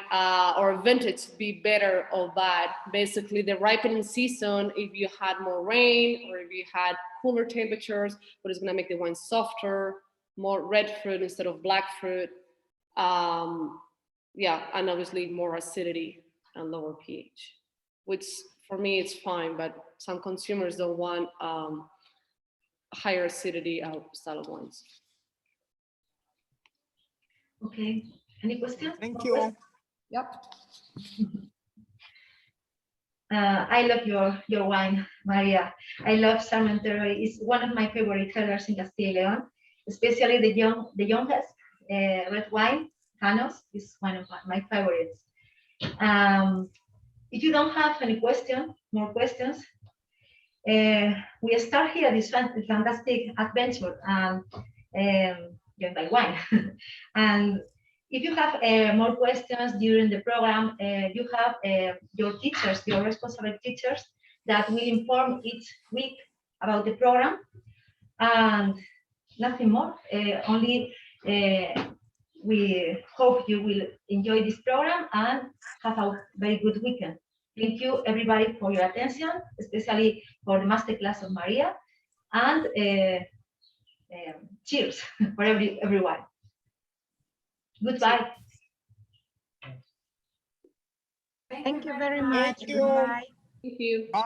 or a vintage be better or bad. Basically, the ripening season, if you had more rain or if you had cooler temperatures, what is going to make the wine softer, more red fruit instead of black fruit. Yeah, and obviously more acidity and lower pH, which for me it's fine, but some consumers don't want higher acidity style of wines. Okay, any questions? Thank you. Yep. I love your wine, Maria. I love Sarmentero. It's one of my favorite cellars in Castilla y León, especially the youngest red wine, Janos, is one of my favorites. If you don't have any more questions, we start here this fantastic adventure by wine. And if you have more questions during the program, you have your teachers, your responsible teachers, that will inform each week about the program. And nothing more, only we hope you will enjoy this program and have a very good weekend. Thank you everybody for your attention, especially for the masterclass of Maria, and cheers for everyone. Goodbye. Thank you very much. Thank you. Goodbye. Thank you. Bye.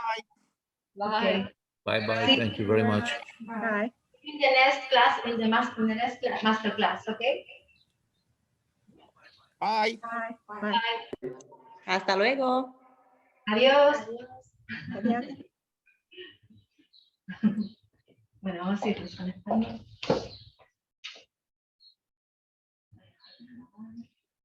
Bye. Okay. Bye-bye. Thank you very much. Bye. In the next class, in the master class, okay? Bye. Bye. Bye. Hasta luego. Adiós. Adiós. Bueno, vamos a ir con español.